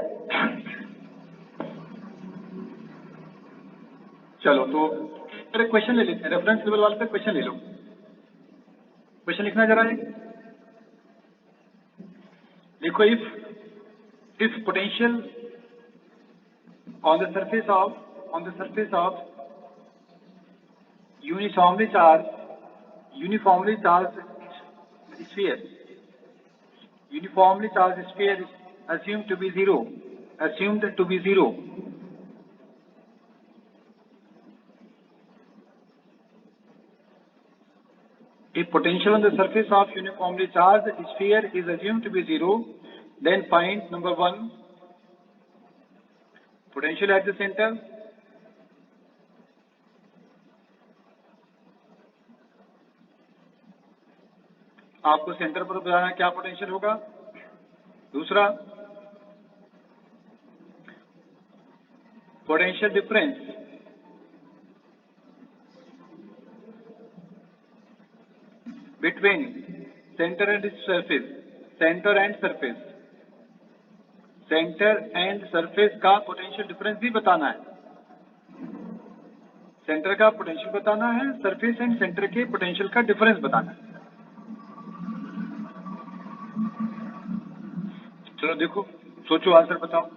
चलो तो क्वेश्चन ले लेते हैं, रेफरेंस लेवल वाले पे क्वेश्चन ले लो। क्वेश्चन लिखना जरा है, देखो if potential on the surface of uniformly charged sphere is assumed to be zero. If potential on the surface of uniformly charged sphere is assumed to be zero, then find number 1 potential at the center, आपको centre पर बताना क्या potential होगा। दूसरा potential difference between centre and surface का potential difference भी बताना है। सेंटर का पोटेंशियल बताना है, सरफेस एंड सेंटर के पोटेंशियल का डिफरेंस बताना है। चलो देखो, सोचो, आंसर बताओ।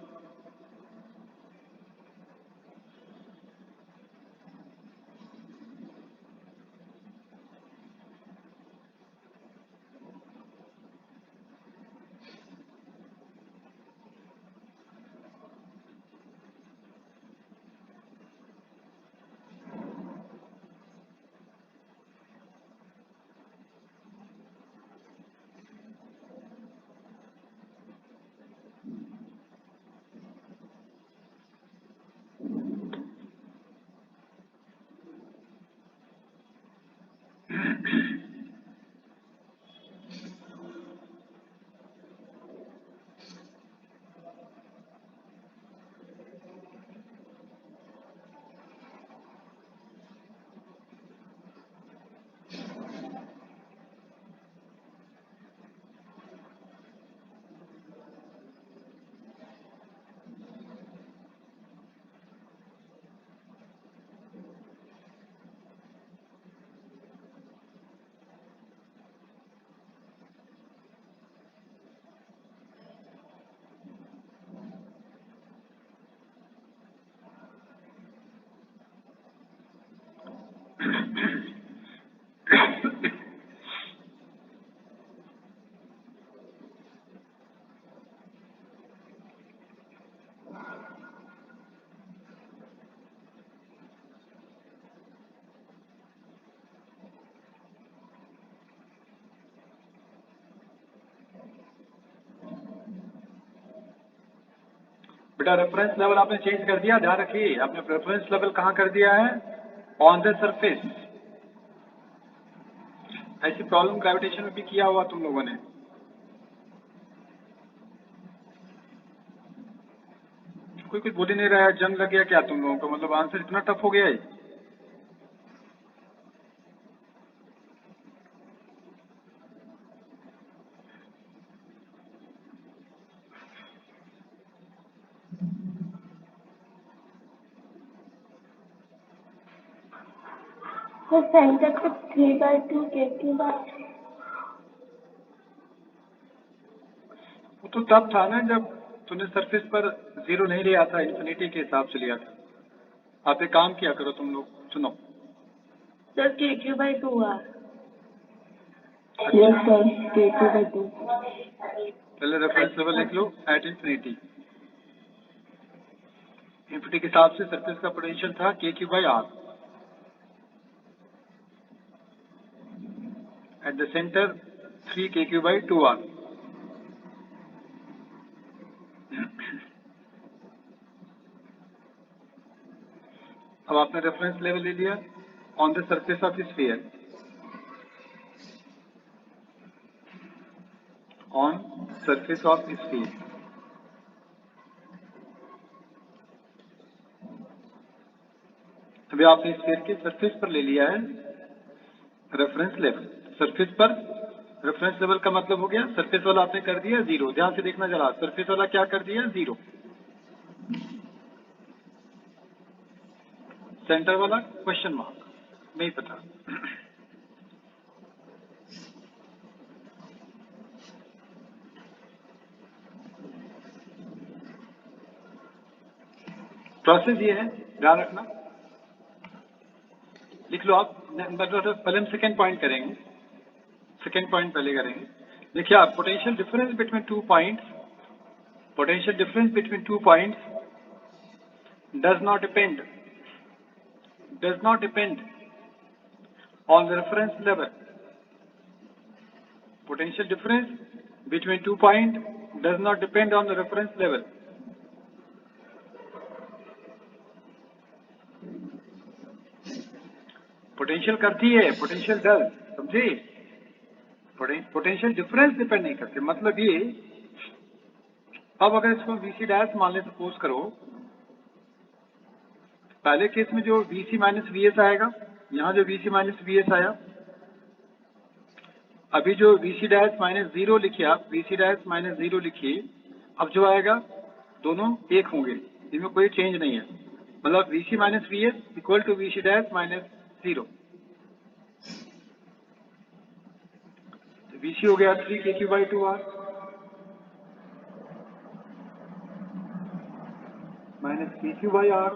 बेटा रेफरेंस लेवल आपने चेंज कर दिया, ध्यान रखिए, आपने रेफरेंस लेवल कहाँ कर दिया है? On the surface. ऐसी प्रॉब्लम ग्रेविटेशन में भी किया हुआ तुम लोगों ने। कोई कुछ बोल ही नहीं रहा है, जंग लग गया क्या तुम लोगों को? मतलब आंसर इतना टफ हो गया है। तो सेंटर पे 3/2 KQ/3। वो तो तब था ना जब तूने सरफेस पर जीरो नहीं लिया था, इन्फिनिटी के हिसाब से लिया था। आप एक काम किया करो तुम लोग, सुनो। Sir KQ/2 R। Yes sir, KQ/2। पहले रेफरेंस लेवल लिख लो, एट इन्फिनिटी। इन्फिनिटी के हिसाब से सरफेस का पोटेंशियल था KQ/R। At the centre 3 KQ/2R। अब आपने रेफरेंस लेवल ले लिया on the surface of sphere, on surface of sphere. अभी आपने स्फीयर के सरफेस पर ले लिया है रेफरेंस लेवल। सरफेस पर रेफरेंस लेवल का मतलब हो गया, सरफेस वाला आपने कर दिया जीरो। ध्यान से देखना जरा, सरफेस वाला क्या कर दिया? जीरो। सेंटर वाला क्वेश्चन मार्क, नहीं पता। प्रोसेस ये है, ध्यान रखना। लिख लो आप। पहले हम सेकेंड पॉइंट करेंगे, सेकेंड पॉइंट पहले करेंगे। देखिए आप, potential difference between 2 points, potential difference between 2 points does not depend on the reference level. Potential difference between 2 points does not depend on the reference level. Potential करती है, potential does, समझे? Potential difference depend नहीं करते। मतलब ये, अब अगर इसको VC डैश मान ले, सपोज करो, पहले केस में जो VC माइनस VS आएगा, यहाँ जो VC माइनस VS आया, अभी जो VC डैश माइनस 0 लिखिए आप, VC डैश माइनस 0 लिखिए, अब जो आएगा दोनों एक होंगे, इनमें कोई चेंज नहीं है। मतलब VC माइनस VS equal to VC dash minus 0। VC हो गया 3 KQ/2R माइनस KQ/R,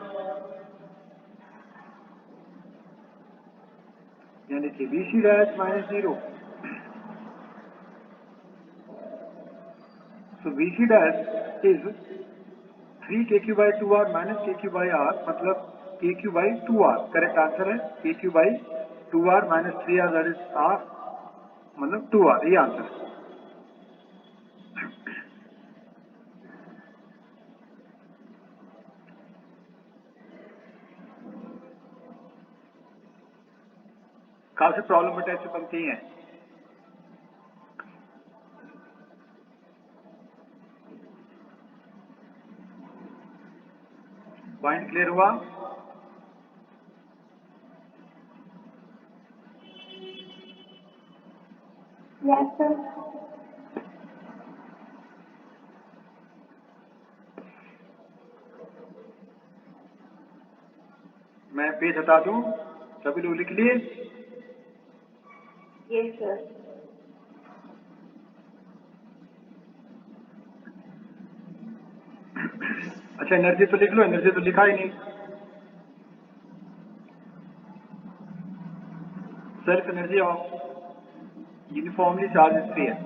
यानी कि VC dash minus 0। So VC dash is 3 KQ/2R minus KQ/R, मतलब KQ/2R। करेक्ट आंसर है KQ/2R minus 3R, that is R, मतलब 2R, ये answer है। काफी प्रॉब्लम बेटा ऐसे बनती हैं। पॉइंट क्लियर हुआ? Yes, sir. मैं पेज हटा दूं, सभी लोग लिख लिए? Yes, sir. अच्छा एनर्जी तो लिख लो, एनर्जी तो लिखा ही नहीं। Self energy of uniformly charge sphere.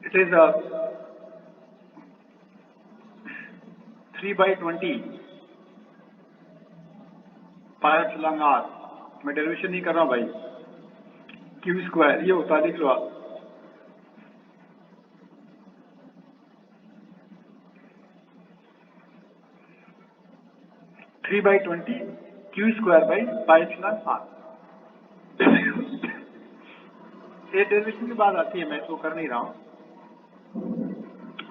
It is 3/20 πr। मैं डेरिवेशन नहीं कर रहा हूं भाई। Q² ये होता है, लिख लो आप। Three by 20 Q²/πr। ये डेरिवेशन की बात आती है, मैं तो कर नहीं रहा हूं,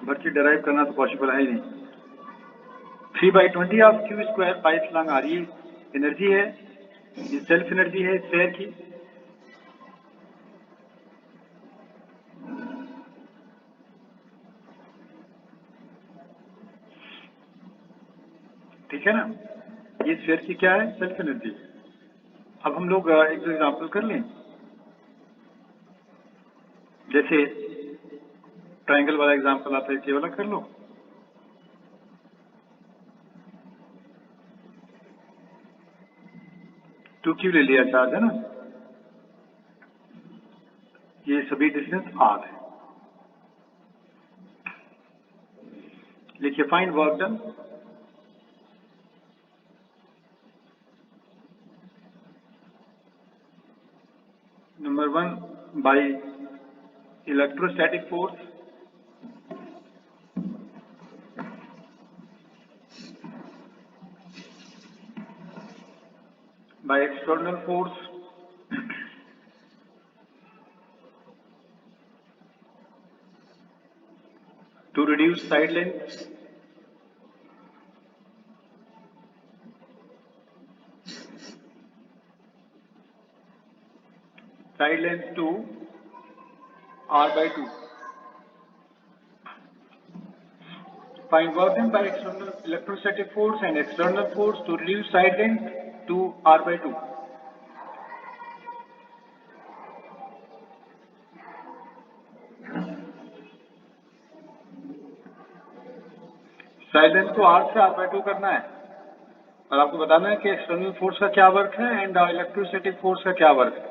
बल्कि डिराइव करना तो पॉसिबल है ही नहीं। 3/20 ऑफ Q²/πr, ये एनर्जी है, ये सेल्फ एनर्जी है स्फीयर की। ठीक है ना, ये स्फीयर की क्या है, सेल्फ एनर्जी। अब हम लोग एक दो एग्जाम्पल कर लें। जैसे ट्रायंगल वाला एग्जाम्पल आता है, ये वाला कर लो। टू क्यू ले लिया चार्ज है ना, ये सभी डिस्टेंस आर है। लिखिए find work done. Number 1 by electrostatic force, by external force, to reduce side length, to R/2। Find work done by external electrostatic force and external force to reduce side length to R/2। Side length को R से R/2 करना है, और आपको बताना है कि external force का क्या वर्क है एंड इलेक्ट्रोस्टैटिक फोर्स का क्या वर्क है।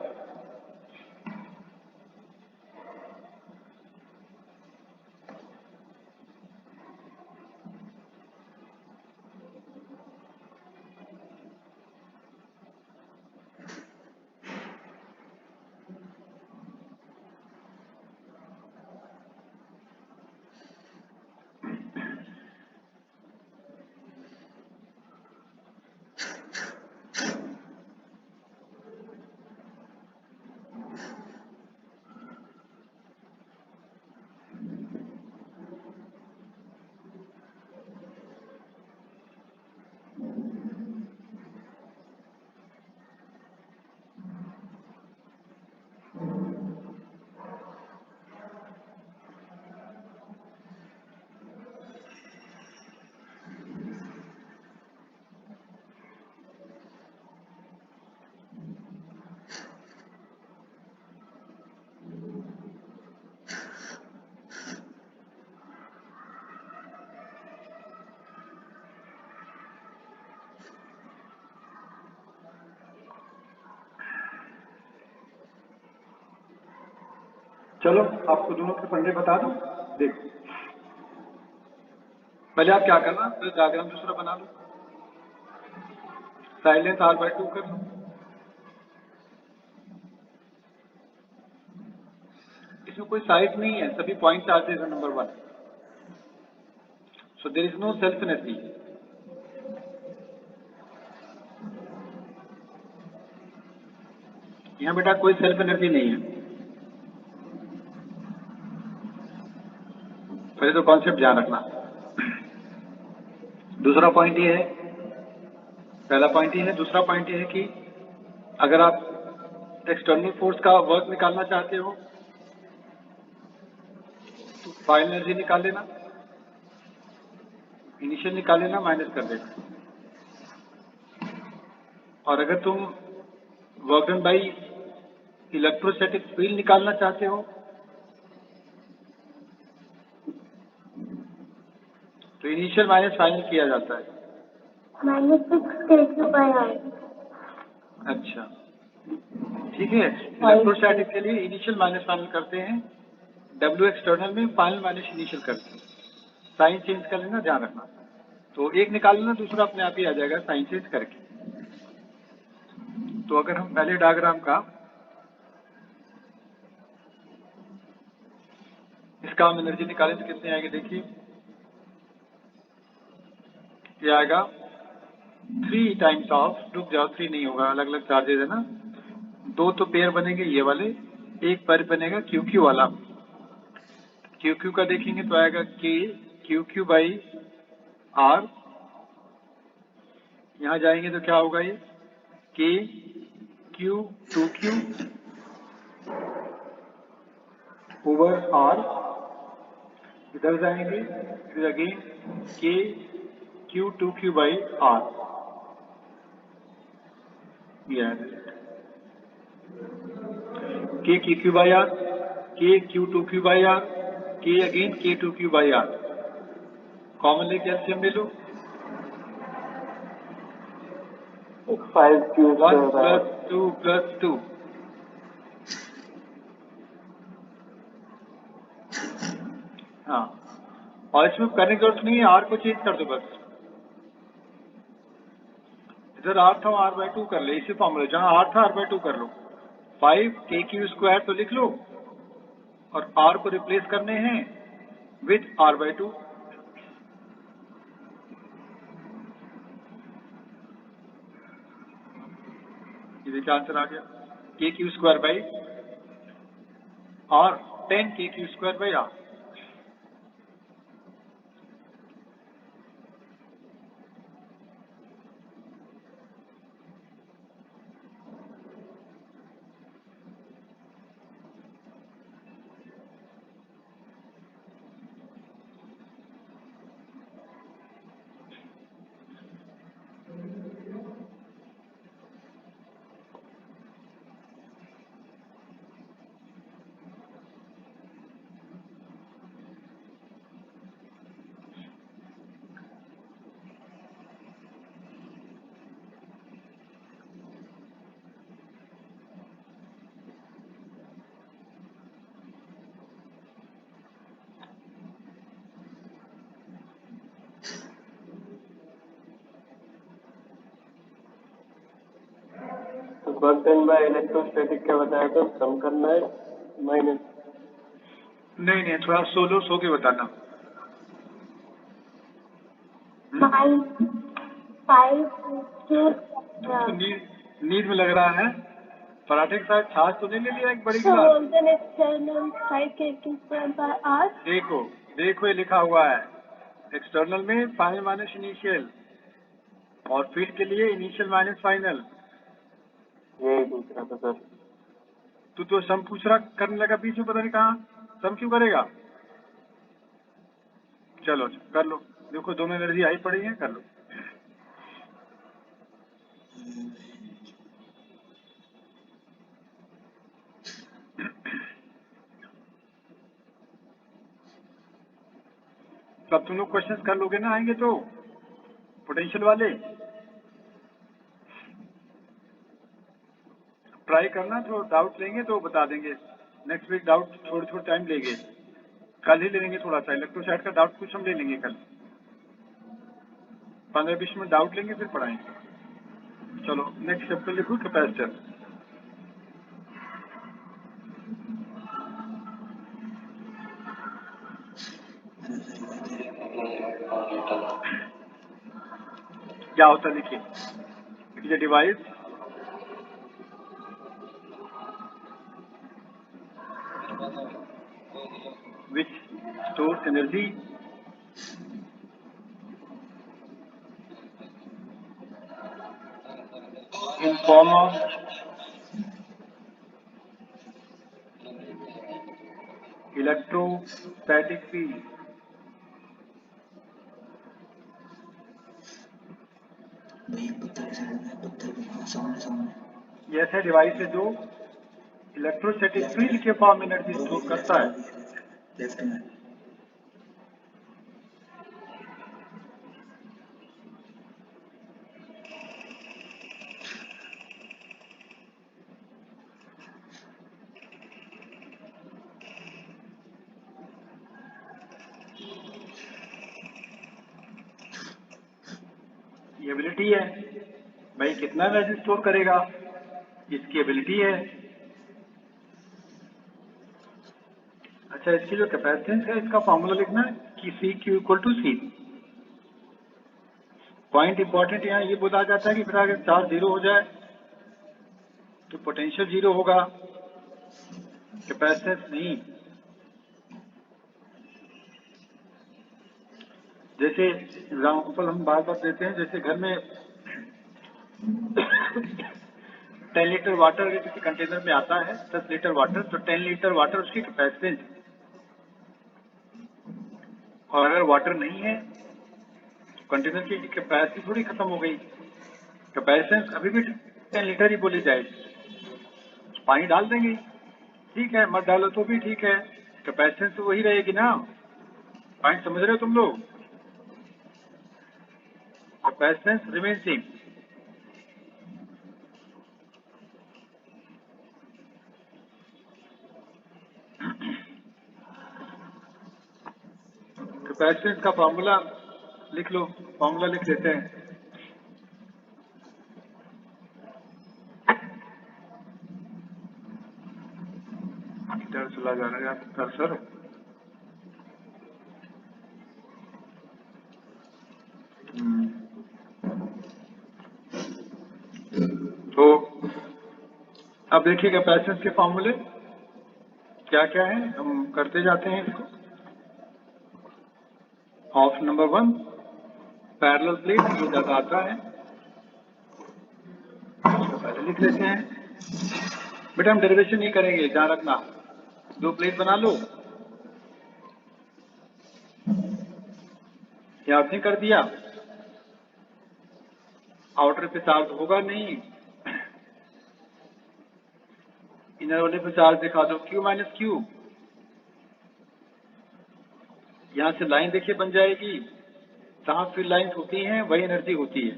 चलो आपको दोनों के फंडे बता दूं, देखो पहले आप क्या करना, तो डायग्राम दूसरा बना लो, साइलेंस R/2 कर लो। इसमें कोई साइज नहीं है, सभी पॉइंट चार्जेस है number 1, so there is no self energy. यहाँ बेटा कोई सेल्फ एनर्जी नहीं है, पहले तो कॉन्सेप्ट ध्यान रखना। दूसरा पॉइंट ये है, पहला पॉइंट ये है, दूसरा पॉइंट ये है कि अगर आप एक्सटर्नल फोर्स का वर्क निकालना चाहते हो तो फाइनल एनर्जी निकाल लेना, इनिशियल निकाल लेना, माइनस कर देना। और अगर तुम work done by electrostatic field निकालना चाहते हो तो इनिशियल माइनस फाइनल किया जाता है। -6 अच्छा ठीक है, इलेक्ट्रोस्टैटिक के लिए इनिशियल माइनस फाइनल करते हैं, W एक्सटर्नल में फाइनल माइनस इनिशियल करते हैं। साइन चेंज कर लेना, ध्यान रखना। तो एक निकाल लेना, दूसरा अपने आप ही आ जाएगा साइन चेंज करके। तो अगर हम पहले डायग्राम का इसका हम एनर्जी निकालें तो कितने आएंगे, देखिए ये आएगा 3 टाइम्स ऑफ, रुक जाओ 3 नहीं होगा, अलग अलग चार्जेस है ना, 2 तो पेयर बनेंगे ये वाले, एक पेयर बनेगा QQ वाला। QQ का देखेंगे तो आएगा KQQ बाई R, यहाँ जाएंगे तो क्या होगा ये KQ2Q ओवर R, इधर जाएंगे फिर again KQ2Q by R, KQQ by R, KQ2Q by R, K again K2Q by R, common लेके एलसीएम ले लो, 5Q 1 + 2 + 2, हाँ, और इसमें करने की जरूरत नहीं है, R को चेंज कर दो बस, इधर R था R/2 कर ले, इसी फॉर्मूले जहाँ R था R/2 कर लो, 5KQ² तो लिख लो और R को रिप्लेस करने हैं विथ R/2। ये देखिए आंसर आ गया, KQ² by R, 10KQ² by R। Work done by electrostatic क्या बताया था, कम करना है माइनस? नहीं, थोड़ा सोलो सो के बताना। 5 तो नींद में लग रहा है, पराठे के साथ छाछ तो नहीं ले लिया एक बड़ी गिलास? एक्सटर्नल 5KQ² देखो ये लिखा हुआ है, एक्सटर्नल में फाइनल माइनस इनिशियल और फील्ड के लिए इनिशियल माइनस फाइनल। यही पूछ रहा था सर। तू तो सम पूछ रहा करने लगा बीच में, पता नहीं कहाँ सम क्यों करेगा। चलो कर लो, देखो दोनों एनर्जी आई पड़ी है, कर लो। तो अब तुम लोग क्वेश्चंस कर लोगे ना, आएंगे तो पोटेंशियल वाले ट्राई करना, तो डाउट लेंगे तो बता देंगे। नेक्स्ट वीक डाउट थोड़ी टाइम लेंगे, कल ही ले लेंगे थोड़ा सा इलेक्ट्रोसाइड का डाउट कुछ हम ले लेंगे कल, 15-20 मिनट डाउट लेंगे फिर पढ़ाएंगे। चलो नेक्स्ट चैप्टर लिखो कैपेसिटर। क्या होता है देखिए, it is a device which stores energy in form of electrostatic field। ये ऐसा डिवाइस है जो इलेक्ट्रोस्टैटिक फील्ड के फॉर्म में एनर्जी स्टोर करता है। ये एबिलिटी है भाई, कितना एनर्जी स्टोर करेगा, इसकी एबिलिटी है। अच्छा, इसकी जो कैपेसिटेंस है इसका फॉर्मूला लिखना है कि CQ=C। पॉइंट इंपॉर्टेंट यहाँ ये बोला जाता है कि फिर अगर चार्ज जीरो हो जाए तो पोटेंशियल जीरो होगा, कैपेसिटेंस नहीं। जैसे एग्जाम्पल हम बार बार देते हैं, जैसे घर में 10 लीटर वाटर अगर किसी कंटेनर में आता है, 10 लीटर वाटर, तो 10 लीटर वाटर उसकी कैपेसिटेंस, और अगर वाटर नहीं है कंटेनर की कैपेसिटी थोड़ी खत्म हो गई, कैपेसिटेंस अभी भी 10 लीटर ही बोली जाए। पानी डाल देंगे ठीक है, मत डालो तो भी ठीक है, कैपेसिटेंस तो वही रहेगी ना। पॉइंट समझ रहे हो तुम लोग, कैपेसिटेंस रिमेन सेम। कैपेसिटेंस का फॉर्मूला लिख लो, फॉर्मूला लिख लेते हैं। इधर चला जा रहा है कर्सर। तो अब देखिए कैपेसिटेंस के फॉर्मूले क्या क्या है, हम करते जाते हैं इसको। ऑफ नंबर 1 पैरेलल प्लेट, ये ज्यादा आता है, इसको पहले लिख लेते हैं। बेटा हम डेरिवेशन नहीं करेंगे, ध्यान रखना। दो प्लेट बना लो, या आपने कर दिया, आउटर पे चार्ज होगा नहीं, इनर वाले पे चार्ज दिखा दो Q माइनस Q। यहां से लाइन देखिए बन जाएगी, जहां फील्ड लाइंस होती हैं वही एनर्जी होती है।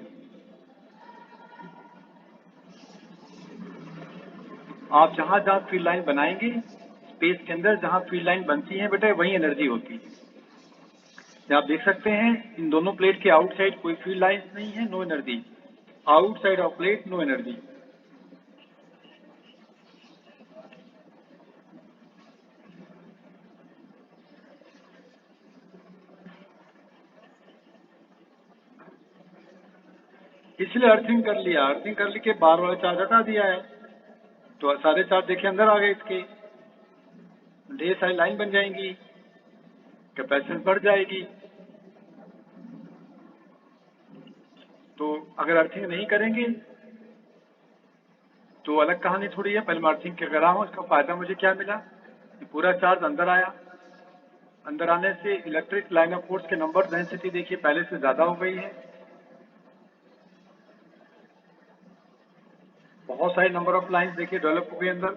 आप जहां जहां फील्ड लाइन बनाएंगे स्पेस के अंदर, जहां फील्ड लाइन बनती है बेटा वही एनर्जी होती है। आप देख सकते हैं इन दोनों प्लेट के आउटसाइड कोई फील्ड लाइंस नहीं है, no energy. Outside of plate no energy. इसलिए अर्थिंग कर लिया, अर्थिंग कर ली के बाहर वाला चार्ज हटा दिया है, तो सारे चार्ज देखे अंदर आ गए, इसके ढेर सारी लाइन बन जाएंगी, कैपेसिटेंस बढ़ जाएगी। तो अगर अर्थिंग नहीं करेंगे तो अलग कहानी थोड़ी है। पहले मैं अर्थिंग कर रहा हूं, इसका फायदा मुझे क्या मिला कि पूरा चार्ज अंदर आया, अंदर आने से इलेक्ट्रिक लाइन ऑफ फोर्स के नंबर डेंसिटी देखिए पहले से ज्यादा हो गई है, बहुत सारे नंबर ऑफ लाइंस देखिए डेवलप हो गए अंदर।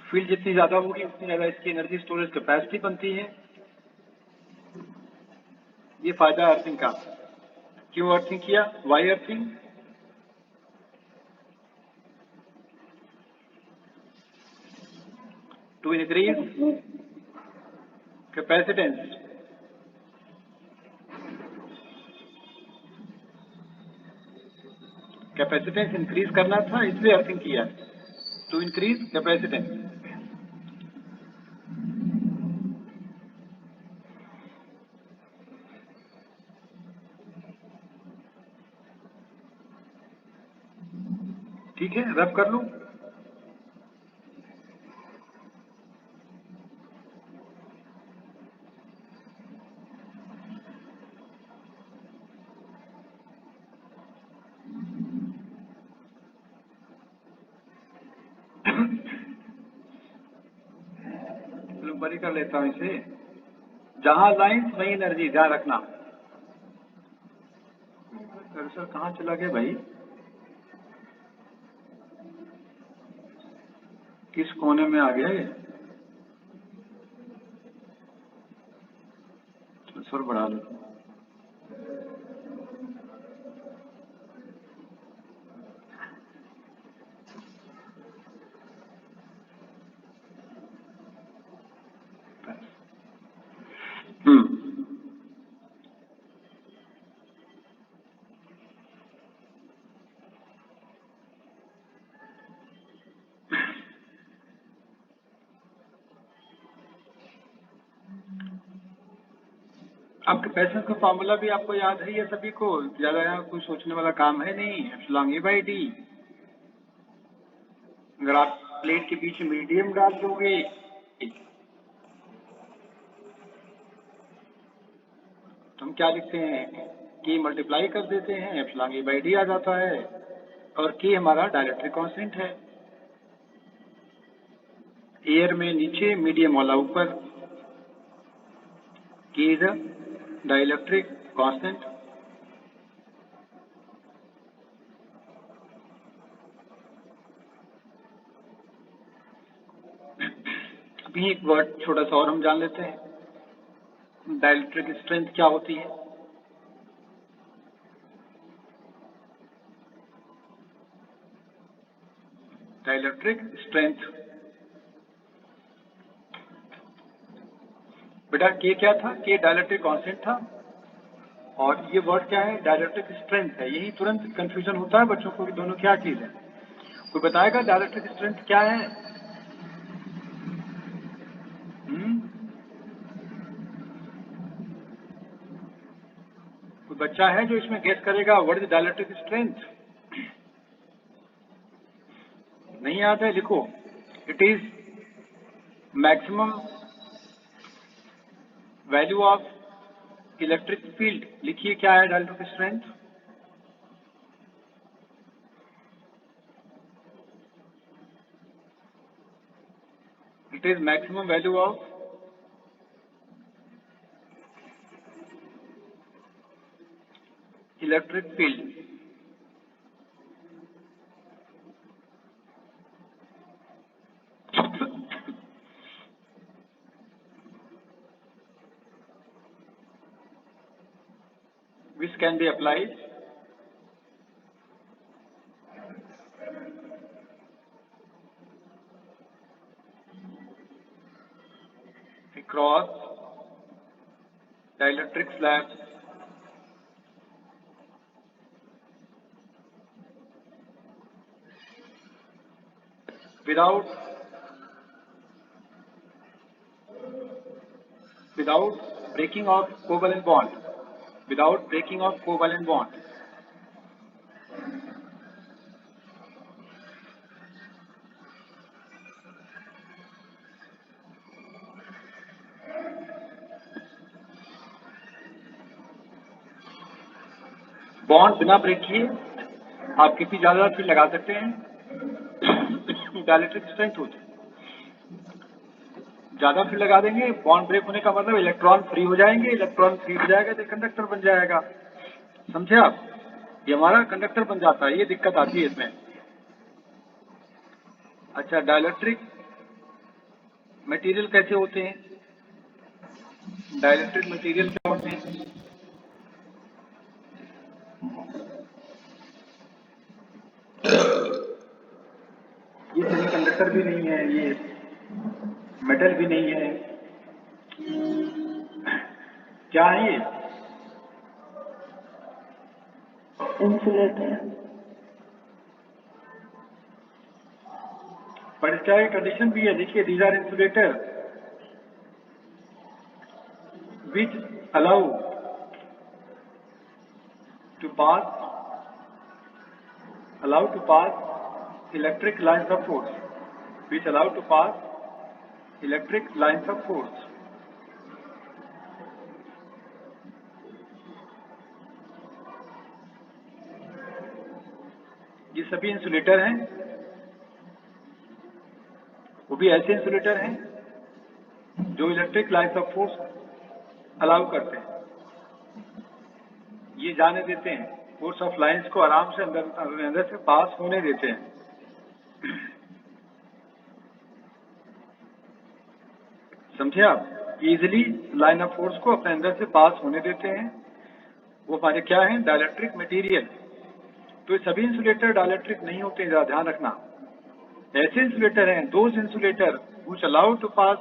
फील्ड जितनी ज्यादा होगी उतनी ज्यादा इसकी एनर्जी स्टोरेज कैपेसिटी बनती है। ये फायदा है अर्थिंग का। क्यों अर्थिंग किया, why earthing? To increase capacitance. Capacitance increase करना था, इसलिए अर्थिंग किया। To increase capacitance. ठीक है, रब कर लूं। बड़ी कर लेता हूं इसे। जहां लाइंस वही एनर्जी, ध्यान रखना। कर्सर कहां चला गया भाई? किस कोने में आ गया ये? कर्सर बढ़ा लो। अब कैपेसिटेंस का फॉर्मूला भी आपको याद है, ये सभी को ज्यादा यहाँ कोई सोचने वाला काम है नहीं। Epsilon A by D. अगर आप प्लेट के बीच में मीडियम डाल दोगे तो हम क्या लिखते हैं, के मल्टीप्लाई कर देते हैं, एप्सिलॉन ए बाई डी आ जाता है। और के हमारा डाइलेक्ट्रिक कांस्टेंट है। एयर में नीचे, मीडियम वाला ऊपर। के इज डाइलेक्ट्रिक कांस्टेंट। अभी एक वर्ड छोटा सा और हम जान लेते हैं, डाइलेक्ट्रिक स्ट्रेंथ क्या होती है। डाइलेक्ट्रिक स्ट्रेंथ, बेटा के क्या था? के डाइलेक्ट्रिक कांस्टेंट था। और ये वर्ड क्या है? डाइलेक्ट्रिक स्ट्रेंथ है। यही तुरंत कंफ्यूजन होता है बच्चों को कि दोनों क्या चीज है। कोई बताएगा डाइलेक्ट्रिक स्ट्रेंथ क्या है? कोई बच्चा है जो इसमें गेस करेगा व्हाट इज डाइलेक्ट्रिक स्ट्रेंथ? नहीं याद है? लिखो, it is maximum value of electric field. लिखिए क्या है dielectric strength? It is maximum value of electric field. which can be applied across dielectric slabs without breaking of covalent bond. Without breaking of covalent bond. Bond बिना break किए आप कितनी ज्यादा field लगा सकते हैं, डाइलेक्ट्रिक स्ट्रेंथ होती है। ज्यादा फील्ड लगा देंगे, बॉन्ड ब्रेक होने का मतलब इलेक्ट्रॉन फ्री हो जाएंगे। इलेक्ट्रॉन फ्री हो जाएगा तो कंडक्टर बन जाएगा। समझे आप? ये हमारा कंडक्टर बन जाता है। ये दिक्कत आती है इसमें। अच्छा, डाइलेक्ट्रिक मटेरियल कैसे होते हैं? डाइलेक्ट्रिक मटेरियल क्या होते हैं? ये सेमीकंडक्टर भी नहीं है, ये मेटल भी नहीं है। क्या है ये? इंसुलेटर। पर इसका एक कंडीशन भी है, देखिए, these are insulator which allow to pass electric lines of force, which allow to pass electric lines of force. ये सभी इंसुलेटर हैं, वो भी ऐसे इंसुलेटर हैं जो electric lines of force allow करते हैं, ये जाने देते हैं, फोर्स ऑफ लाइंस को आराम से अंदर से पास होने देते हैं। समझे आप? इजिली लाइन ऑफ फोर्स को अपने अंदर से पास होने देते हैं। वो हमारे क्या है? Dielectric material. तो ये सभी इंसुलेटर डाइलेक्ट्रिक नहीं होते, जरा ध्यान रखना। ऐसे इंसुलेटर हैं, those insulator which allow to pass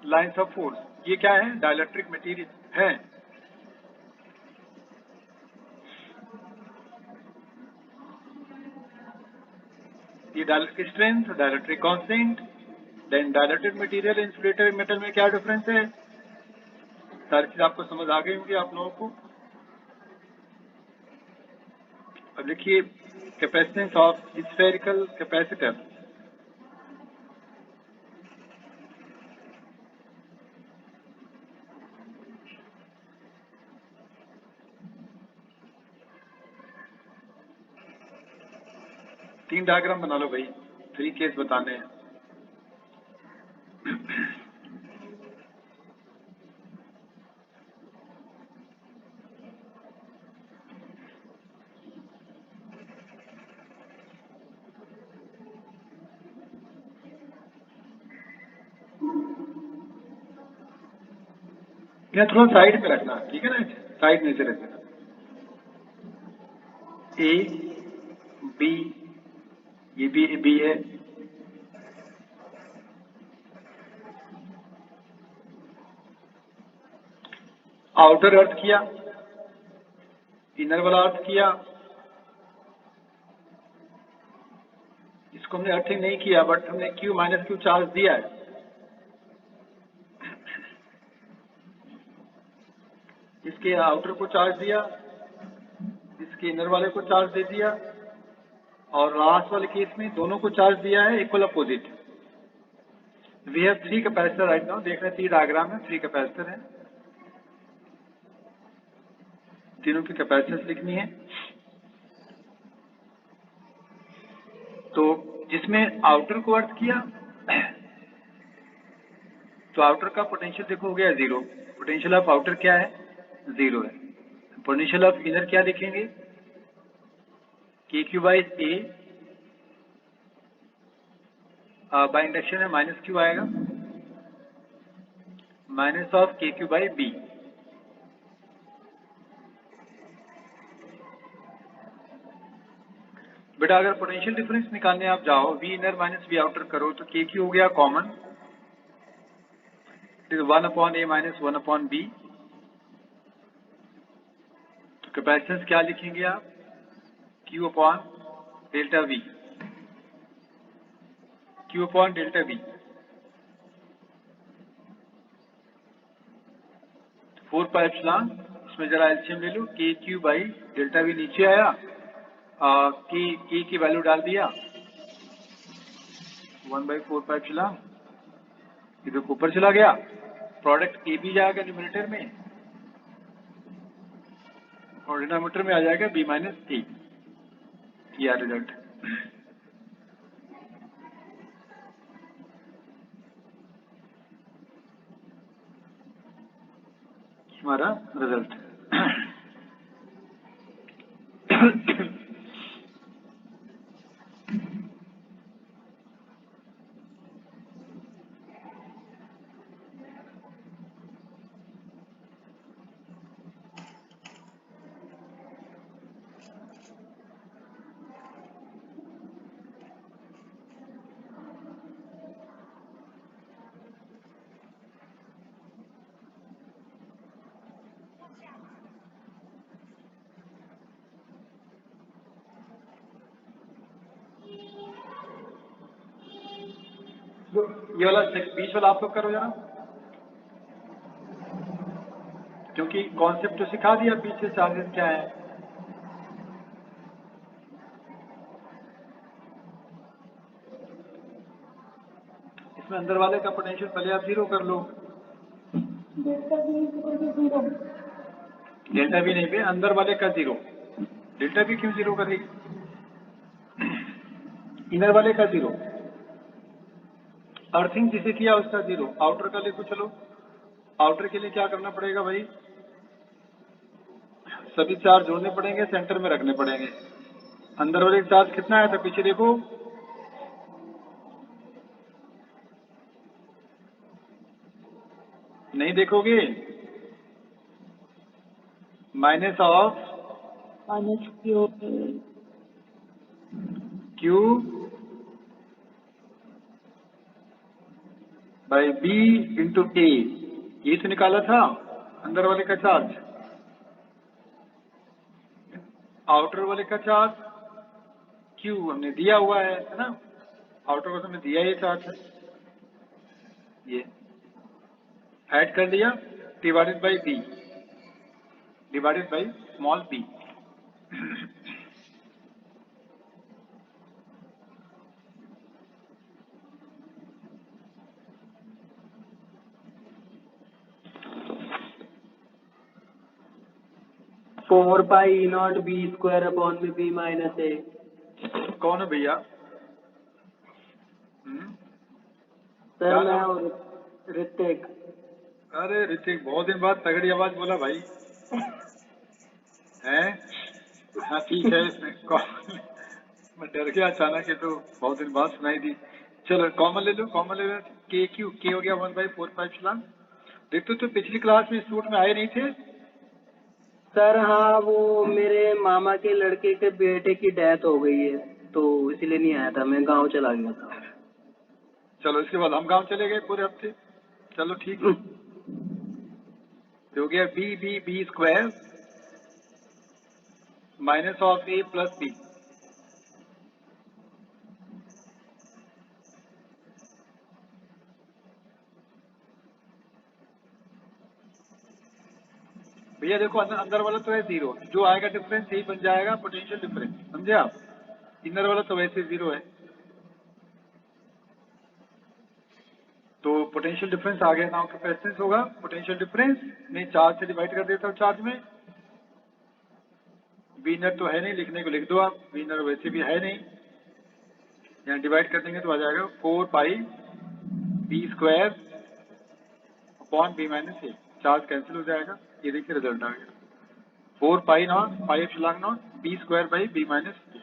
lines of force, ये क्या है? डाइलेक्ट्रिक मटेरियल है। ये dielectric strength, dielectric constant, then dielectric material, insulator metal में क्या डिफरेंस है, सारी चीज आपको समझ आ गई होंगी आप लोगों को। अब देखिए, कैपेसिटेंस ऑफ स्फेरिकल कैपेसिटर। तीन डायग्राम बना लो भाई, 3 केस बताने हैं। यहाँ थोड़ा साइड पे रखना, ठीक है ना, साइड में से रख देना। ए बी, ये भी बी है, आउटर अर्थ किया, इनर वाला अर्थ किया। इसको हमने अर्थिंग नहीं किया, बट हमने Q माइनस Q चार्ज दिया है। इसके आउटर को चार्ज दिया, इसके इनर वाले को चार्ज दे दिया, और लास्ट वाले केस में दोनों को चार्ज दिया है equal opposite. We have 3 capacitor right now. देख रहे हैं 3 डायग्राम है, 3 कैपेसिटर है, तीनों की कैपेसिटेंस लिखनी है। तो जिसमें आउटर को अर्थ किया, तो आउटर का पोटेंशियल देखो हो गया 0। पोटेंशियल ऑफ आउटर क्या है? 0 है। पोटेंशियल ऑफ इनर क्या लिखेंगे? KQ by A, by induction है माइनस Q आएगा, minus of KQ by B। बेटा अगर पोटेंशियल डिफरेंस निकालने आप जाओ, V inner minus V outer करो, तो KQ हो गया common, it is 1/A minus 1/B। तो कैपेसिटेंस क्या लिखेंगे आप? Q upon delta V, Q upon delta V। 4 pi epsilon, इसमें जरा एलसीएम ले लो, KQ बाई डेल्टा V नीचे आया, K की वैल्यू डाल दिया, 1/4 पाई एप्सिलॉन, इधर ऊपर चला गया, प्रोडक्ट AB जाएगा न्यूमरेटर में, और डिनोमिनेटर में आ जाएगा B माइनस A। यह रिजल्ट हमारा रिजल्ट। ये वाला बीच वाला आप लोग करो जरा, क्योंकि कॉन्सेप्ट तो सिखा दिया पीछे चार्जेस क्या है। इसमें अंदर वाले का पोटेंशियल पहले आप 0 कर लो। डेल्टा भी नहीं पे अंदर वाले का 0। डेल्टा भी क्यों 0 करेगी? इनर वाले का 0, अर्थिंग जिसे किया उसका 0, आउटर का लिखो। चलो आउटर के लिए क्या करना पड़ेगा भाई? सभी चार्ज जोड़ने पड़ेंगे, सेंटर में रखने पड़ेंगे। अंदर वाले चार्ज कितना आया था पीछे देखो, नहीं देखोगे? Minus of Q by B into A, ये तो निकाला था अंदर वाले का चार्ज। आउटर वाले का चार्ज क्यू हमने दिया हुआ है ना, आउटर को हमने दिया, ये चार्ज है, ये ऐड कर दिया, divided by B, divided by small B. Four pi not B square upon में बी माइनस ए। कौन है भैया? सर मैं और ऋतिक। अरे ऋतिक, बहुत दिन बाद तगड़ी आवाज बोला भाई। हैं? हाँ ठीक है, मैं डर गया अचानक, ये तो बहुत दिन बाद सुनाई दी। चलो कॉमन ले लो, कॉमन ले लो। के क्यू, के हो गया 1/4 देखते तो पिछली क्लास में सूट में आए नहीं थे। सर हाँ, वो मेरे मामा के लड़के के बेटे की डेथ हो गई है तो इसलिए नहीं आया था, मैं गांव चला गया था। चलो इसके बाद हम गांव चले गए पूरे हफ्ते। चलो ठीक है, तो हो गया B B B square minus of A plus B. भैया देखो अंदर वाला तो है 0, जो आएगा डिफरेंस यही बन जाएगा पोटेंशियल डिफरेंस, समझे आप? इनर वाला तो वैसे 0 है, तो पोटेंशियल डिफरेंस आ गया। नाउ कैपेसिटेंस होगा पोटेंशियल डिफरेंस में चार्ज से डिवाइड कर देता हूँ चार्ज में। बीनर तो है नहीं, लिखने को लिख दो आप, बीनर वैसे भी है नहीं, यहाँ डिवाइड कर देंगे तो आ जाएगा 4 pi B square upon B minus A, charge cancel हो जाएगा। ये देखिए रिजल्ट आ गया 4 pi naught pi epsilon naught B square by B minus A.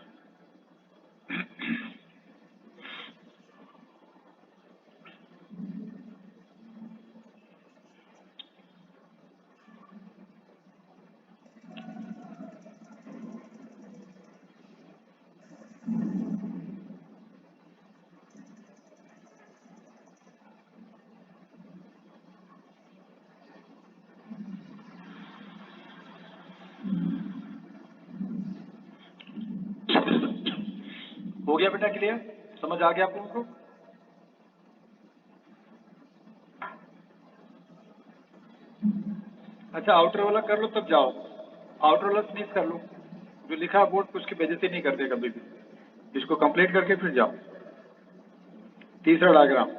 हो गया बेटा क्लियर? समझ आ गया आप लोगों को? अच्छा आउटर वाला कर लो तब जाओ, आउटर वाला फिनिश कर लो, जो लिखा बोर्ड पे उसकी बेइज्जती नहीं करते कभी भी, इसको कंप्लीट करके फिर जाओ। तीसरा डायग्राम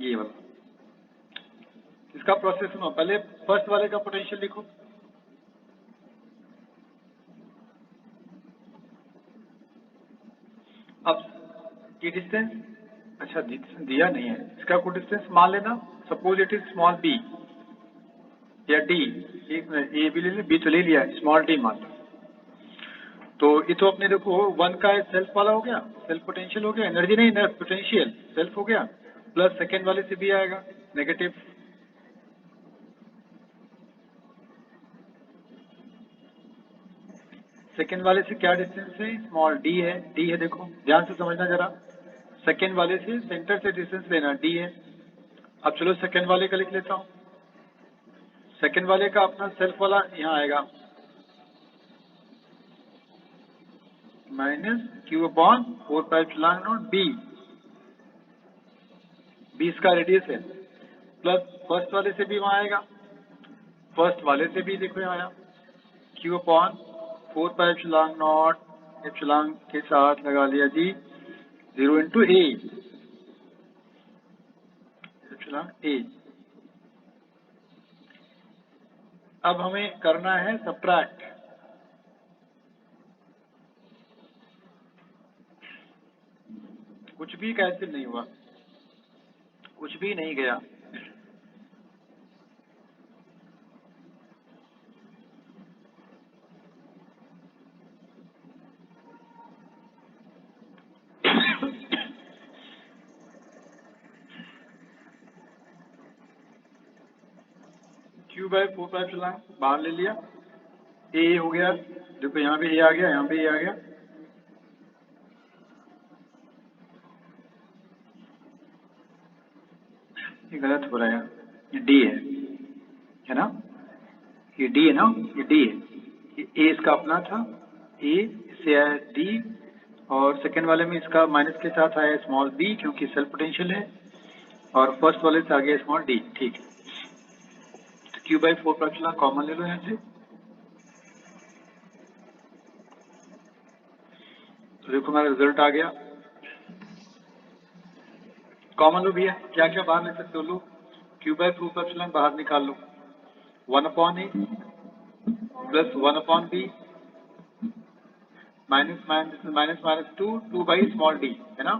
ये वाला, इसका प्रोसेस सुनो। पहले फर्स्ट वाले का पोटेंशियल लिखो। अब ये डिस्टेंस, अच्छा दिया नहीं है, इसका कोई डिस्टेंस मान लेना, suppose it is small B या डी, ए भी ले ले, बी तो ले लिया, स्मॉल डी मान लो। तो ये तो अपने देखो 1 का सेल्फ वाला हो गया, सेल्फ पोटेंशियल हो गया, एनर्जी नहीं ना पोटेंशियल, सेल्फ हो गया, प्लस सेकेंड वाले से भी आएगा नेगेटिव। सेकेंड वाले से क्या डिस्टेंस है? स्मॉल डी है, डी है, देखो ध्यान से समझना जरा। सेकेंड वाले से सेंटर से डिस्टेंस लेना, डी है। अब चलो सेकेंड वाले का लिख लेता हूँ। सेकेंड वाले का अपना सेल्फ वाला यहाँ आएगा minus Q upon 4 pi epsilon naught B 20 का रेडियस है, प्लस फर्स्ट वाले से भी वहाँ आएगा, फर्स्ट वाले से भी देखो आया, Q upon 4 pi epsilon not, epsilon के साथ लगा लिया जी 0 इंटू ए, एप्सिलॉन ए। अब हमें करना है सब्ट्रैक्ट, कुछ भी कैंसिल नहीं हुआ, कुछ भी नहीं गया। Q बाय 4 पाई एप्सिलॉन बाहर ले लिया, ए हो गया, देखो यहाँ भी ए आ गया, यहाँ भी ए आ गया, ये गलत हो रहा है यार, ये डी है ना, ये डी है ना, ये डी है, ये ए इसका अपना था, ए इससे आया डी, और सेकेंड वाले में इसका माइनस के साथ आया स्मॉल बी क्योंकि सेल्फ पोटेंशियल है, और फर्स्ट वाले से आ गया स्मॉल डी। ठीक है, तो Q by 4 pi epsilon common ले लो यहाँ से, तो देखो हमारा रिजल्ट आ गया, कॉमन लो भैया, क्या क्या बाहर ले सकते हो लो, Q बाई 4 पाई एप्सिलॉन बाहर निकाल लो, 1 upon A plus 1 upon B minus minus minus minus 2 by small d है ना,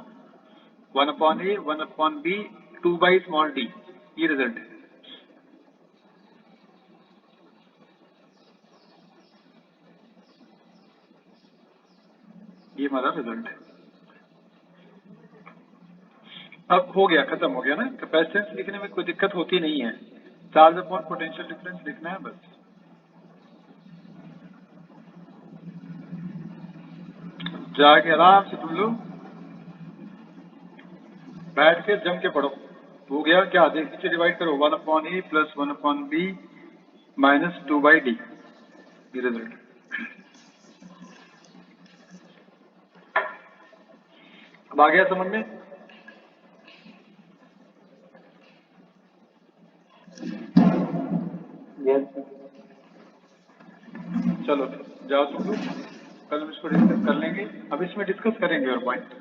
1 upon A 1 upon B 2 by small D, ये रिजल्ट है। ये हमारा रिजल्ट है। अब हो गया, खत्म हो गया ना, कैपेसिटेंस लिखने में कोई दिक्कत होती नहीं है, चार्ज अपॉन पोटेंशियल डिफरेंस लिखना है बस। जाके आराम से तुम लोग बैठ के जम के पढ़ो। हो गया क्या, देख नीचे डिवाइड करो, 1 upon A plus 1 upon B minus 2 by D, ये रिजल्ट। अब आ गया समझ में? चलो जाओ तुम लोग, कल हम इसको डिस्कस कर लेंगे, अब इसमें डिस्कस करेंगे और पॉइंट।